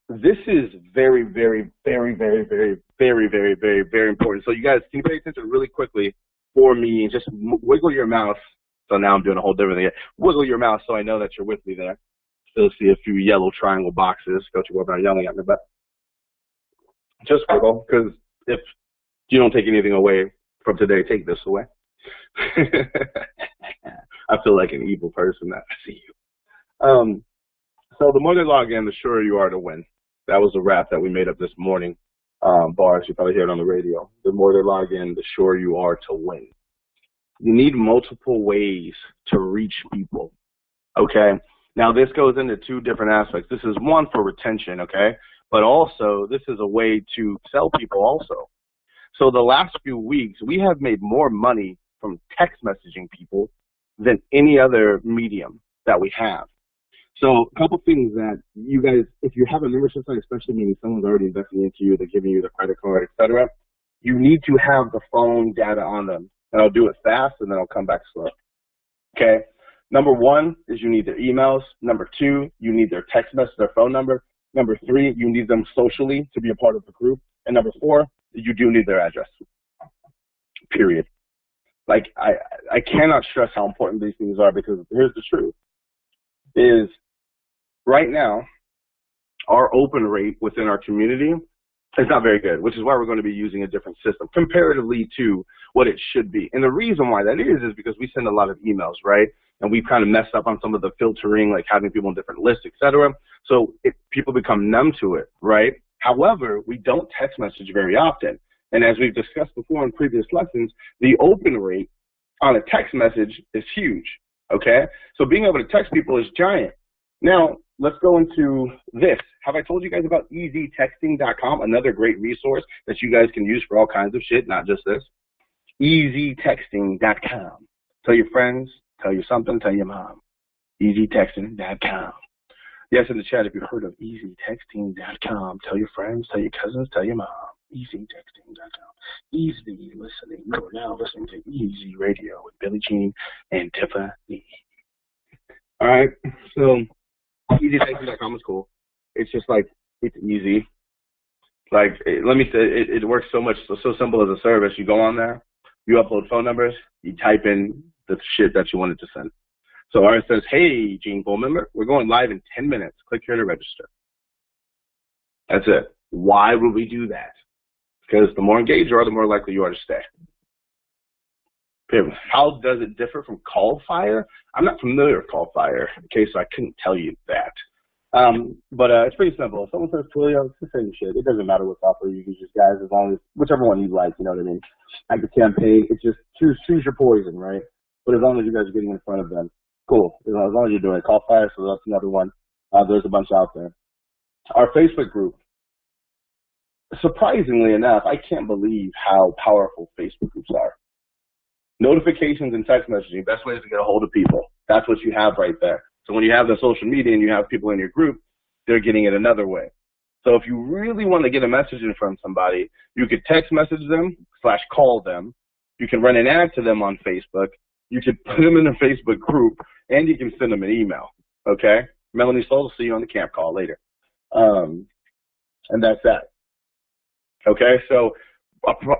Speaker 1: This is very, very, very, very, very, very, very, very, very important. So you guys, can you pay attention really quickly for me? Just wiggle your mouth. So now I'm doing a whole different thing. Wiggle your mouth so I know that you're with me there. Still see a few yellow triangle boxes. Coach, you're not yelling at me, but just wiggle, because if you don't take anything away from today, take this away. I feel like an evil person that I see you. So the more they log in, the surer you are to win. That was a rap that we made up this morning. Bars, you probably hear it on the radio. The more they log in, the surer you are to win. You need multiple ways to reach people, okay? Now, this goes into two different aspects. This is one for retention, okay? But also, this is a way to sell people also. So the last few weeks, we have made more money from text messaging people than any other medium that we have. So a couple things that you guys, if you have a membership site, especially meaning someone's already investing into you, they're giving you the credit card, etc., you need to have the phone data on them. And I'll do it fast, and then I'll come back slow. Okay? Number one is you need their emails. Number two, you need their text message, their phone number. Number three, you need them socially to be a part of the group. And number four, you do need their address. Period. Like, I cannot stress how important these things are, because here's the truth, is right now, our open rate within our community is not very good, which is why we're going to be using a different system comparatively to what it should be. And the reason why that is because we send a lot of emails, right? And we've kind of messed up on some of the filtering, like having people on different lists, etc. So people become numb to it, right? However, we don't text message very often. And as we've discussed before in previous lessons, the open rate on a text message is huge, okay? So being able to text people is giant. Now, let's go into this. Have I told you guys about easytexting.com, another great resource that you guys can use for all kinds of shit, not just this? easytexting.com. Tell your friends, tell you something, tell your mom. easytexting.com. Yes, in the chat, if you've heard of easytexting.com, tell your friends, tell your cousins, tell your mom. easytexting.com. Easy listening. You are now listening to Easy Radio with Billie Jean and Tiffany. All right, so easytexting.com is cool. It's just like, it's easy. Like, let me say, it works so much, so simple as a service. You go on there, you upload phone numbers, you type in the shit that you wanted to send. So ours says, hey, Gene Bull member, we're going live in 10 minutes. Click here to register. That's it. Why would we do that? Because the more engaged you are, the more likely you are to stay. How does it differ from CallFire? I'm not familiar with CallFire, okay, so I couldn't tell you that. But it's pretty simple. If someone says Twilio, it's the same shit. It doesn't matter what software you use, guys, as long as whichever one you like, you know what I mean? Like the campaign, it's just choose your poison, right? But as long as you guys are getting in front of them, cool. As long as you're doing it. CallFire, so that's another one. There's a bunch out there. Our Facebook group. Surprisingly enough, I can't believe how powerful Facebook groups are. Notifications and text messaging, best ways to get a hold of people. That's what you have right there. So when you have the social media and you have people in your group, they're getting it another way. So if you really want to get a message in from somebody, you could text message them / call them. You can run an ad to them on Facebook. You could put them in a Facebook group, and you can send them an email, okay? Melanie Soul will see you on the camp call later. And that's that. Okay, so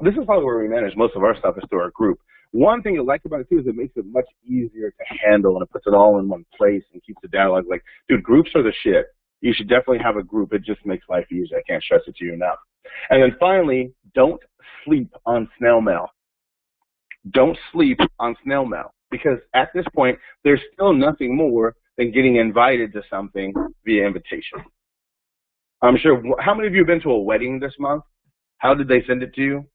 Speaker 1: this is probably where we manage most of our stuff is through our group. One thing I like about it, too, is it makes it much easier to handle, and it puts it all in one place and keeps the dialogue. Like, dude, groups are the shit. You should definitely have a group. It just makes life easier. I can't stress it to you enough. And then finally, don't sleep on snail mail. Don't sleep on snail mail, because at this point, there's still nothing more than getting invited to something via invitation. I'm sure, how many of you have been to a wedding this month? How did they send it to you?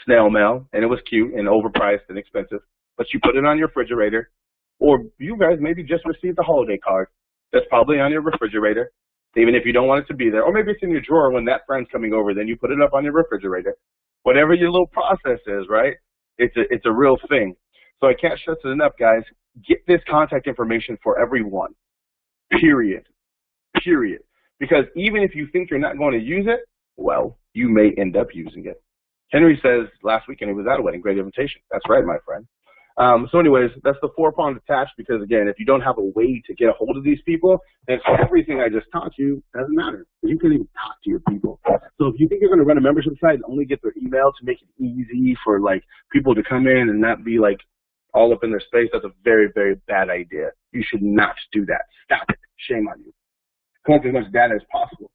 Speaker 1: Snail mail, and it was cute and overpriced and expensive, but you put it on your refrigerator, or you guys maybe just received a holiday card that's probably on your refrigerator, even if you don't want it to be there, or maybe it's in your drawer when that friend's coming over, then you put it up on your refrigerator. Whatever your little process is, right? It's a real thing. So I can't stress it enough, guys. Get this contact information for everyone. Period. Period. Because even if you think you're not going to use it, well, you may end up using it. Henry says last weekend he was at a wedding. Great invitation. That's right, my friend. So anyways, that's the 4-pronged attach, because again, if you don't have a way to get a hold of these people, then everything I just taught you doesn't matter. You can't even talk to your people. So if you think you're going to run a membership site and only get their email to make it easy for like people to come in and not be like all up in their space, that's a very, very bad idea. You should not do that. Stop it. Shame on you. Collect as much data as possible.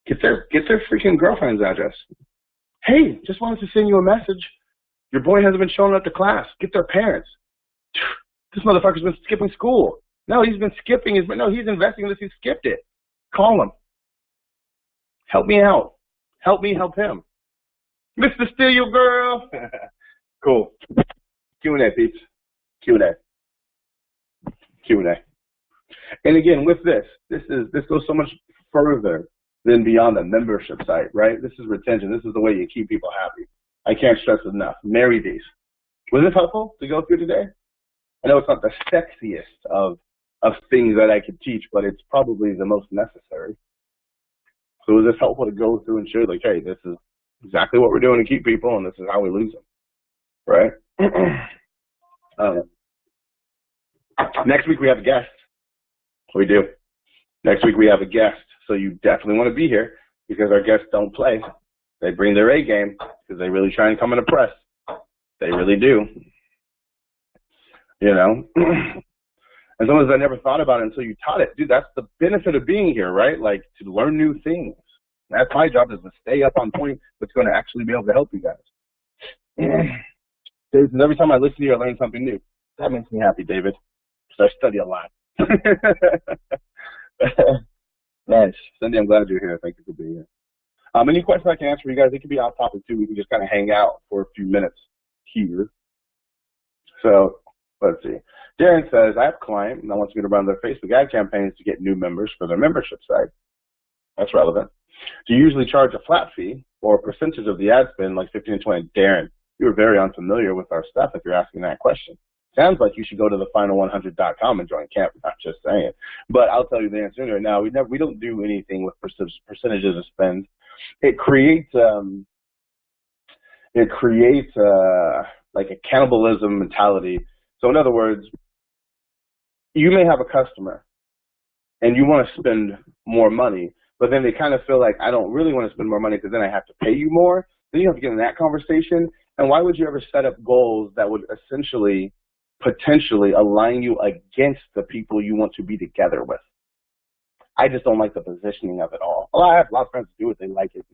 Speaker 1: Get their freaking girlfriend's address. Hey, just wanted to send you a message. Your boy hasn't been showing up to class. Get their parents. This motherfucker's been skipping school. No, he's been skipping. No, he's investing in this. He skipped it. Call him. Help me out. Help me help him. Mr. Steal Your Girl. Cool. Q&A, peeps. Q&A. Q&A. And again, with this goes so much further than beyond the membership site, right? This is retention. This is the way you keep people happy. I can't stress it enough. Marry these. Was this helpful to go through today? I know it's not the sexiest of things that I could teach, but it's probably the most necessary. So was this helpful to go through and show, like, hey, this is exactly what we're doing to keep people, and this is how we lose them, right? Next week we have a guest. We do. Next week we have a guest, so you definitely want to be here because our guests don't play. They bring their A game because they really try and come in and press. They really do. You know? And sometimes I never thought about it until you taught it. Dude, that's the benefit of being here, right? Like, to learn new things. That's my job, is to stay up on point that's going to actually be able to help you guys. David, every time I listen to you, I learn something new. That makes me happy, David, because I study a lot. Nice. Cindy, I'm glad you're here. Thank you for being here. Any questions I can answer for you guys? It can be off topic too. We can just kind of hang out for a few minutes here. So let's see. Darren says, I have a client and wants me to run their Facebook ad campaigns to get new members for their membership site. That's relevant. Do you usually charge a flat fee or a percentage of the ad spend, like 15 to 20? Darren, you're very unfamiliar with our stuff if you're asking that question. Sounds like you should go to thefinal100.com and join camp. Not just saying, but I'll tell you the answer right now. We don't do anything with percentages of spend. It creates like a cannibalism mentality. So in other words, you may have a customer and you want to spend more money, but then they kind of feel like, I don't really want to spend more money because then I have to pay you more. Then you have to get in that conversation. And why would you ever set up goals that would essentially potentially align you against the people you want to be together with? I just don't like the positioning of it all. Well, I have a lot of friends who do it. They like it.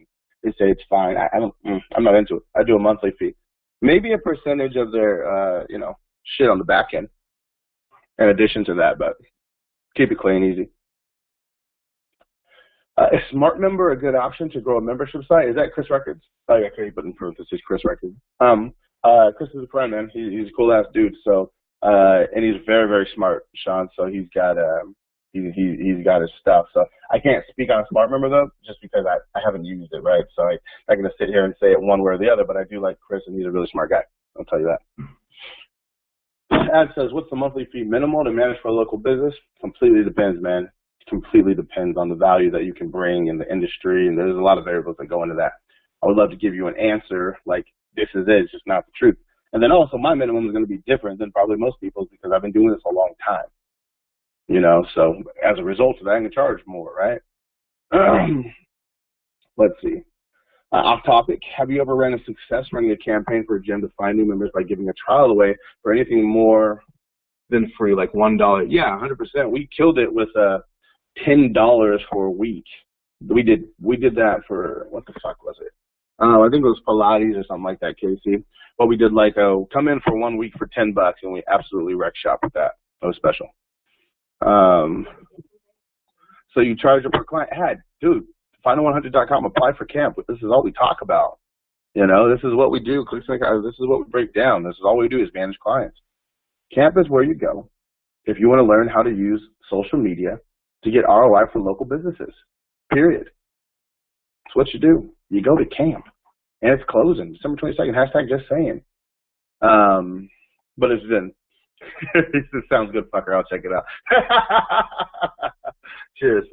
Speaker 1: They say it's fine. I'm not into it. I do a monthly fee. Maybe a percentage of their, shit on the back end in addition to that, but keep it clean, easy. Is Smart Member a good option to grow a membership site? Is that Chris Records? Oh, yeah, okay, but in parentheses, Chris Records. Chris is a friend, man. He's a cool ass dude. So, and he's very, very smart, Sean. So he's got he's got his stuff. So I can't speak on a Smart Member though, just because I haven't used it, right? So I'm not gonna sit here and say it one way or the other. But I do like Chris, and he's a really smart guy. I'll tell you that. Ad says, what's the monthly fee minimal to manage for a local business? Completely depends, man. Completely depends on the value that you can bring in the industry, and there's a lot of variables that go into that. I would love to give you an answer like this is it, it's just not the truth. And then also my minimum is going to be different than probably most people's because I've been doing this a long time. So as a result of that, I can charge more, right? Let's see. Off topic, have you ever ran a success running a campaign for a gym to find new members by giving a trial away for anything more than free, like $1? Yeah, 100%. We killed it with $10 for a week. We did that for, what the fuck was it? I think it was Pilates or something like that, Casey. But we did like come in for 1 week for $10, and we absolutely wrecked shop with that. That was special. So you charge it per client. Dude, Final100.com, apply for camp. This is all we talk about. This is what we do. This is what we break down. This is all we do is manage clients. Camp is where you go if you want to learn how to use social media to get ROI for local businesses, period. It's what you do. You go to camp, and it's closing December 22nd, #just saying. but it's Zen. This sounds good, fucker. I'll check it out. Cheers.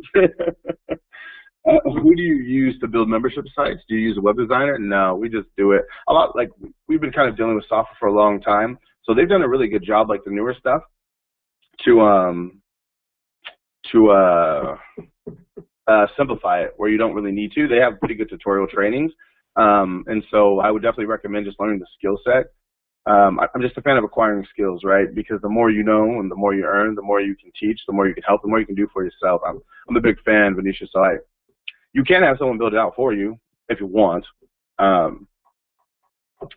Speaker 1: Who do you use to build membership sites? Do you use a web designer? No, we just do it. A lot, like, we've been kind of dealing with software for a long time, so they've done a really good job, like the newer stuff, to simplify it where you don't really need to. They have pretty good tutorial trainings, and so I would definitely recommend just learning the skill set. I'm just a fan of acquiring skills, right? Because the more you know and the more you earn, the more you can teach, the more you can help, the more you can do for yourself. I'm a big fan, Venetia, so you can have someone build it out for you if you want.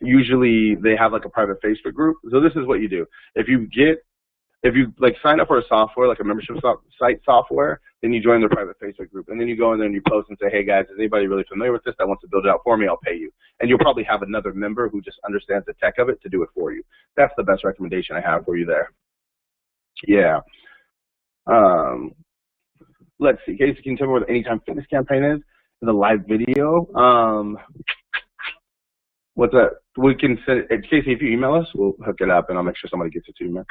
Speaker 1: Usually they have like a private Facebook group. So this is what you do. If you like sign up for a software, like a membership site software, then you join their private Facebook group. And then you go in there and you post and say, hey guys, is anybody really familiar with this that wants to build it out for me? I'll pay you. And you'll probably have another member who just understands the tech of it to do it for you. That's the best recommendation I have for you there. Yeah. Let's see. Casey, can you tell me what the Anytime Fitness campaign is? The live video. What's that? We can send it. Casey, if you email us, we'll hook it up and I'll make sure somebody gets it to you, man.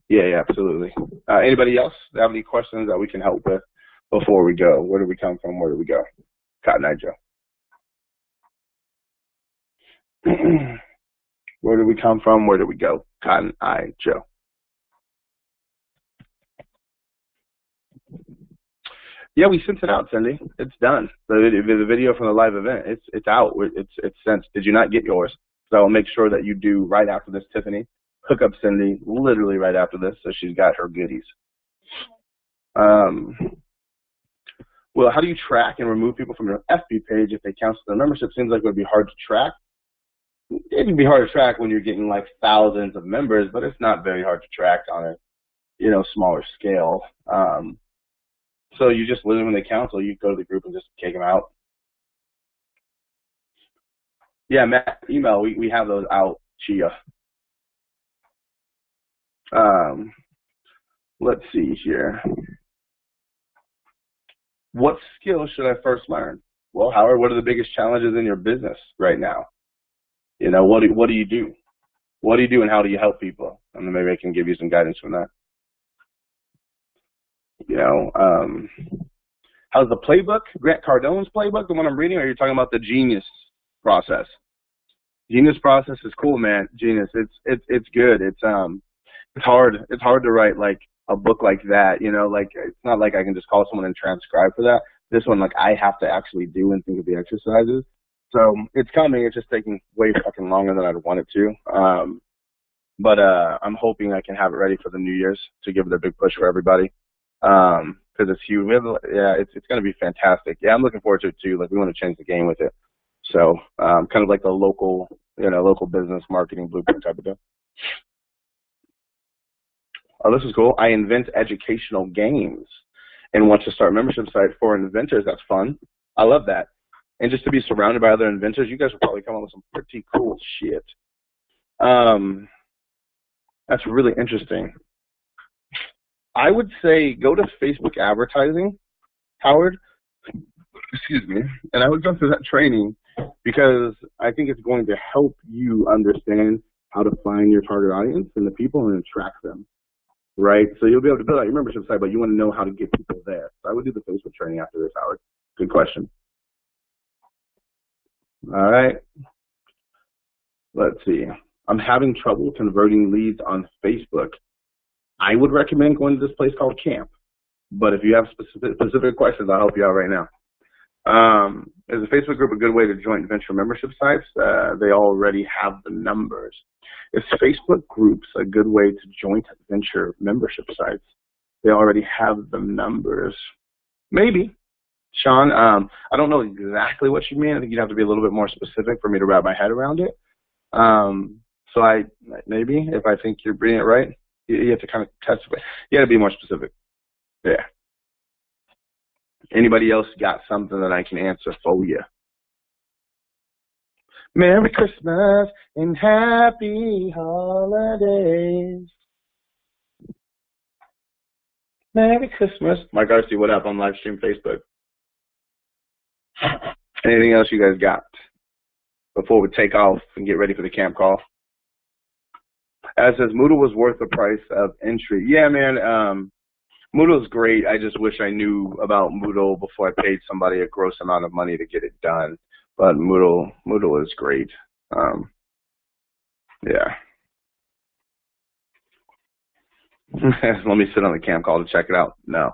Speaker 1: Yeah, absolutely. Anybody else have any questions that we can help with before we go? Where do we come from? Where do we go? Cotton Eye Joe. Where do we come from? Where do we go? Cotton Eye Joe. Yeah, we sent it out, Cindy. It's done. The video from the live event, it's out. It's sent. Did you not get yours? So I'll make sure that you do right after this, Tiffany. Hook up Cindy literally right after this, so she's got her goodies. Well, how do you track and remove people from your FB page if they cancel their membership? Seems like it would be hard to track. It can be hard to track when you're getting like thousands of members, but it's not very hard to track on a smaller scale. So you just literally, when they cancel, you go to the group and just kick them out. Yeah, Matt, email, we have those out, Chia. Let's see here. What skills should I first learn? Well, Howard, what are the biggest challenges in your business right now? What do you do? What do you do and how do you help people? And then maybe I can give you some guidance from that. How's the playbook? Grant Cardone's playbook, the one I'm reading, or are you talking about the Genius process? Genius process is cool, man. Genius, it's good. It's hard. It's hard to write like a book like that. Like it's not like I can just call someone and transcribe for that. This one, like I have to actually do and think of the exercises. So it's coming. It's just taking way fucking longer than I'd want it to. But I'm hoping I can have it ready for the New Year's to give it a big push for everybody. Because it's huge. It's going to be fantastic. Yeah, I'm looking forward to it too. Like we want to change the game with it. So kind of like the local business marketing blueprint type of deal. Oh, this is cool. I invent educational games and want to start a membership site for inventors. That's fun. I love that. And just to be surrounded by other inventors, you guys will probably come up with some pretty cool shit. That's really interesting. I would say go to Facebook advertising, Howard, excuse me, and I would go through that training because I think it's going to help you understand how to find your target audience and the people and attract them, right? So you'll be able to build out your membership site, but you want to know how to get people there. So I would do the Facebook training after this, Howard. Good question. All right. Let's see. I'm having trouble converting leads on Facebook. I would recommend going to this place called Camp. But if you have specific questions, I'll help you out right now. Is a Facebook group a good way to joint venture membership sites? They already have the numbers. Is Facebook groups a good way to joint venture membership sites? They already have the numbers. Maybe. Sean, I don't know exactly what you mean. I think you'd have to be a little bit more specific for me to wrap my head around it. So maybe, if I think you're reading it right, you have to kind of test it. You got to be more specific. Yeah. Anybody else got something that I can answer for you? Merry Christmas and happy holidays. Merry Christmas. Mike Darcy, what up on live stream Facebook? Anything else you guys got? before we take off and get ready for the camp call. As says, Moodle was worth the price of entry. Yeah, man, Moodle's great. I just wish I knew about Moodle before I paid somebody a gross amount of money to get it done. But Moodle is great. Yeah. Let me sit on the camp call to check it out. No.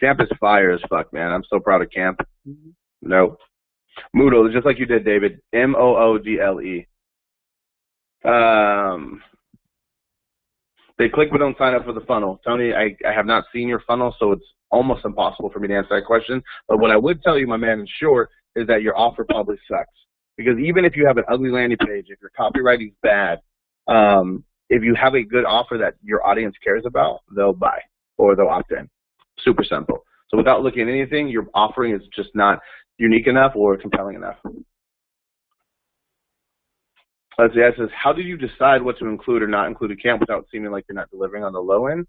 Speaker 1: Camp is fire as fuck, man. I'm so proud of camp. No. Moodle, just like you did, David. Moodle. They click but don't sign up for the funnel. Tony, I have not seen your funnel, so it's almost impossible for me to answer that question. But what I would tell you, my man, in short, is that your offer probably sucks. Because even if you have an ugly landing page, if your copywriting's bad, if you have a good offer that your audience cares about, they'll buy or they'll opt in. Super simple. So without looking at anything, your offering is just not unique enough or compelling enough. Let's see, that says, how do you decide what to include or not include in camp without seeming like you're not delivering on the low end?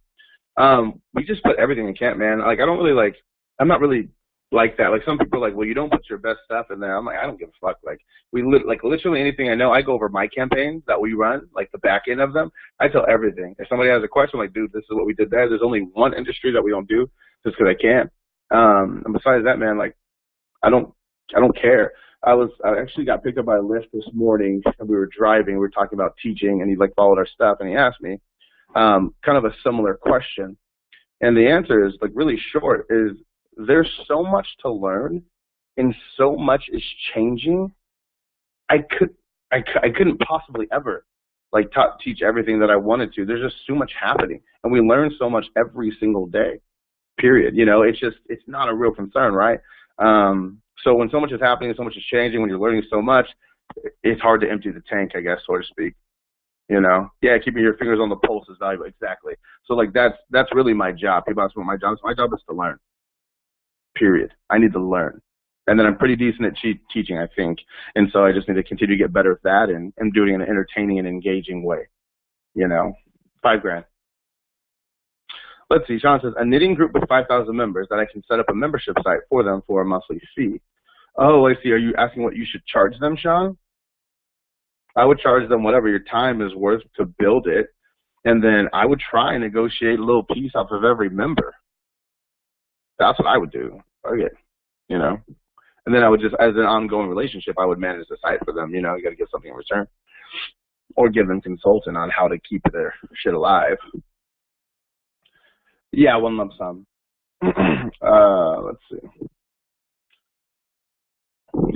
Speaker 1: We just put everything in camp, man. Like, I'm not really like that. Like, some people are like, well, you don't put your best stuff in there. I'm like, I don't give a fuck. Like, literally anything I know, I go over my campaigns that we run, like the back end of them. I tell everything. If somebody has a question, I'm like, dude, this is what we did there. There's only one industry that we don't do just because I can't. And besides that, man, like, I don't care. I actually got picked up by a Lyft this morning, and we were driving. We were talking about teaching, and he like followed our stuff, and he asked me kind of a similar question. And the answer is like really short. Is there's so much to learn, and so much is changing. I couldn't possibly ever like teach everything that I wanted to. There's just too much happening, and we learn so much every single day. Period. You know, it's not a real concern, right? So when so much is happening and so much is changing, when you're learning so much, it's hard to empty the tank, I guess, so to speak. You know? Yeah, keeping your fingers on the pulse is valuable. Exactly. So, like, that's really my job. People ask me what my job is. My job is to learn. Period. I need to learn. And then I'm pretty decent at teaching, I think. And so I just need to continue to get better at that and do it in an entertaining and engaging way. You know? $5,000. Let's see, Sean says, a knitting group with 5,000 members that I can set up a membership site for them for a monthly fee. Oh, I see. Are you asking what you should charge them, Sean? I would charge them whatever your time is worth to build it, and then I would try and negotiate a little piece off of every member. That's what I would do. Okay, you know? And then I would just, as an ongoing relationship, I would manage the site for them. You know, you got to give something in return. Or give them consulting on how to keep their shit alive. Yeah, one lump sum. Let's see.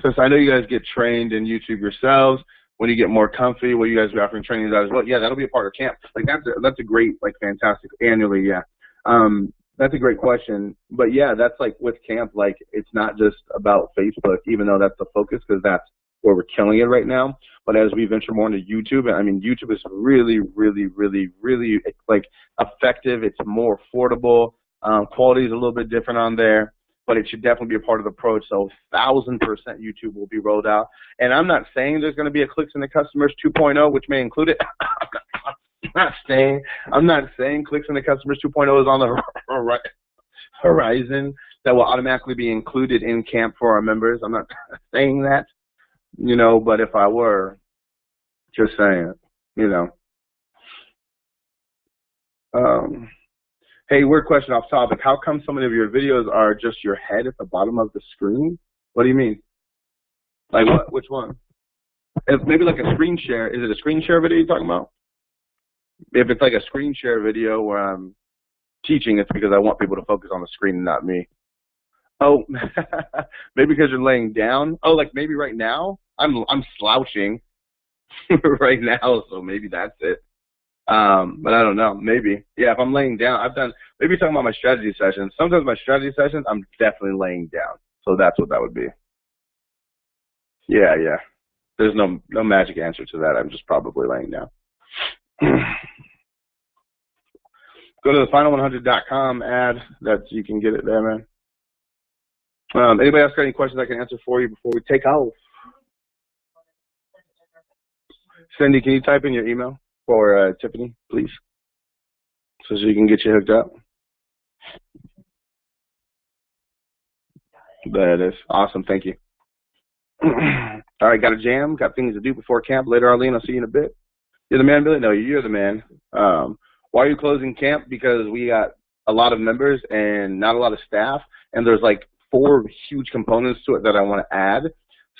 Speaker 1: Since I know you guys get trained in YouTube yourselves, when you get more comfy, will you guys be offering training as well? Yeah, that'll be a part of camp. Like that's a great, like, fantastic annually. Yeah, that's a great question. But yeah, that's like with camp. Like, it's not just about Facebook, even though that's the focus, because that's where we're killing it right now. But as we venture more into YouTube, I mean, YouTube is really, really, really, really like effective. It's more affordable. Quality is a little bit different on there, but it should definitely be a part of the approach. So 1,000% YouTube will be rolled out. And I'm not saying there's going to be a Clicks into Customers 2.0, which may include it. I'm not saying Clicks into Customers 2.0 is on the horizon that will automatically be included in camp for our members. I'm not saying that, you know, but if I were, just saying, you know. Hey, weird question off topic. How come so many of your videos are just your head at the bottom of the screen? What do you mean? Like what? Which one? If maybe like a screen share. Is it a screen share video you're talking about? If it's like a screen share video where I'm teaching, it's because I want people to focus on the screen and not me. Oh, maybe because you're laying down. Oh, like maybe right now I'm slouching right now, so maybe that's it. But I don't know. Maybe. Yeah, if I'm laying down, maybe you're talking about my strategy sessions. Sometimes my strategy sessions, I'm definitely laying down. So that's what that would be. Yeah, yeah. There's no magic answer to that. I'm just probably laying down. Go to the final100.com ad. You can get it there, man. Anybody else got any questions I can answer for you before we take off? Cindy, can you type in your email for Tiffany, please, so she can get you hooked up? There it is. Awesome. Thank you. All right, got a jam. Got things to do before camp. Later, Arlene. I'll see you in a bit. You're the man, Billy? No, you're the man. Why are you closing camp? Because we got a lot of members and not a lot of staff, and there's like 4 huge components to it that I want to add.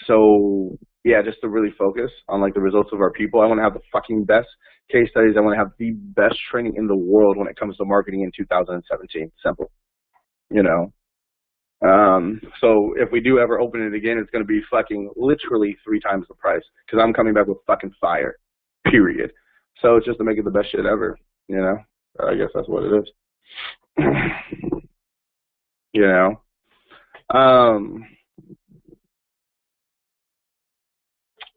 Speaker 1: So yeah, just to really focus on like the results of our people. I want to have the fucking best case studies. I want to have the best training in the world when it comes to marketing in 2017. Simple, you know. So if we do ever open it again, it's going to be fucking literally 3 times the price because I'm coming back with fucking fire, period. So it's just to make it the best shit ever, you know. I guess that's what it is. You know.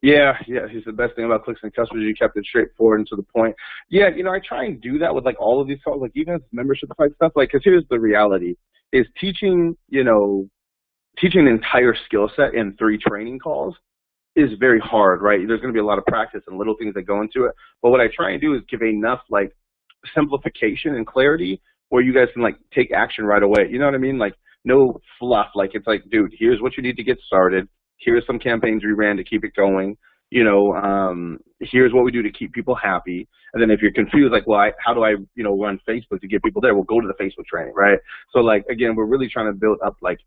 Speaker 1: Yeah, he said the best thing about Qzx and customers, you kept it straightforward and to the point. Yeah, you know, I try and do that with like all of these calls, like even with membership type stuff, like, because here's the reality, is teaching, you know, teaching an entire skill set in 3 training calls is very hard, right? There's going to be a lot of practice and little things that go into it. But what I try and do is give enough like simplification and clarity where you guys can like take action right away. You know what I mean? Like no fluff. Like it's like, dude, here's what you need to get started. Here's some campaigns we ran to keep it going. You know, here's what we do to keep people happy. And then if you're confused, like, well, how do I, you know, run Facebook to get people there? Well, go to the Facebook training, right? So like, again, we're really trying to build up like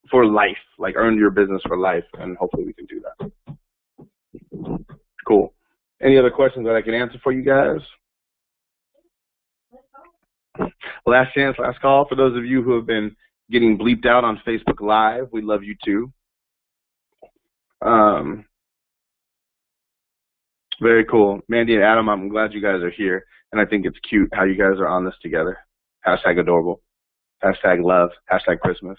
Speaker 1: for life, like earn your business for life. And hopefully we can do that. Cool. Any other questions that I can answer for you guys? Last chance, last call. For those of you who have been getting bleeped out on Facebook Live, we love you too. Very cool. Mandy and Adam, I'm glad you guys are here. And I think it's cute how you guys are on this together. Hashtag adorable. Hashtag love. Hashtag Christmas.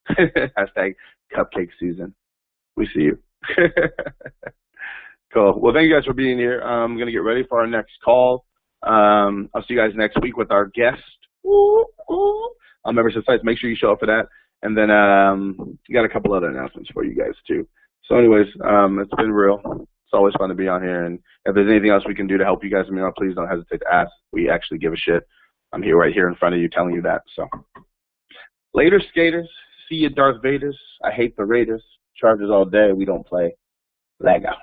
Speaker 1: Hashtag cupcake season. We see you. Cool. Well, thank you guys for being here. I'm going to get ready for our next call. I'll see you guys next week with our guest. On membership sites. Make sure you show up for that. And then we got a couple other announcements for you guys too. So anyways, it's been real. It's always fun to be on here. And if there's anything else we can do to help you guys, please don't hesitate to ask. We actually give a shit. I'm here right here in front of you telling you that. So later, skaters. See you, Darth Vaders. I hate the Raiders. Chargers all day. We don't play. Lag out.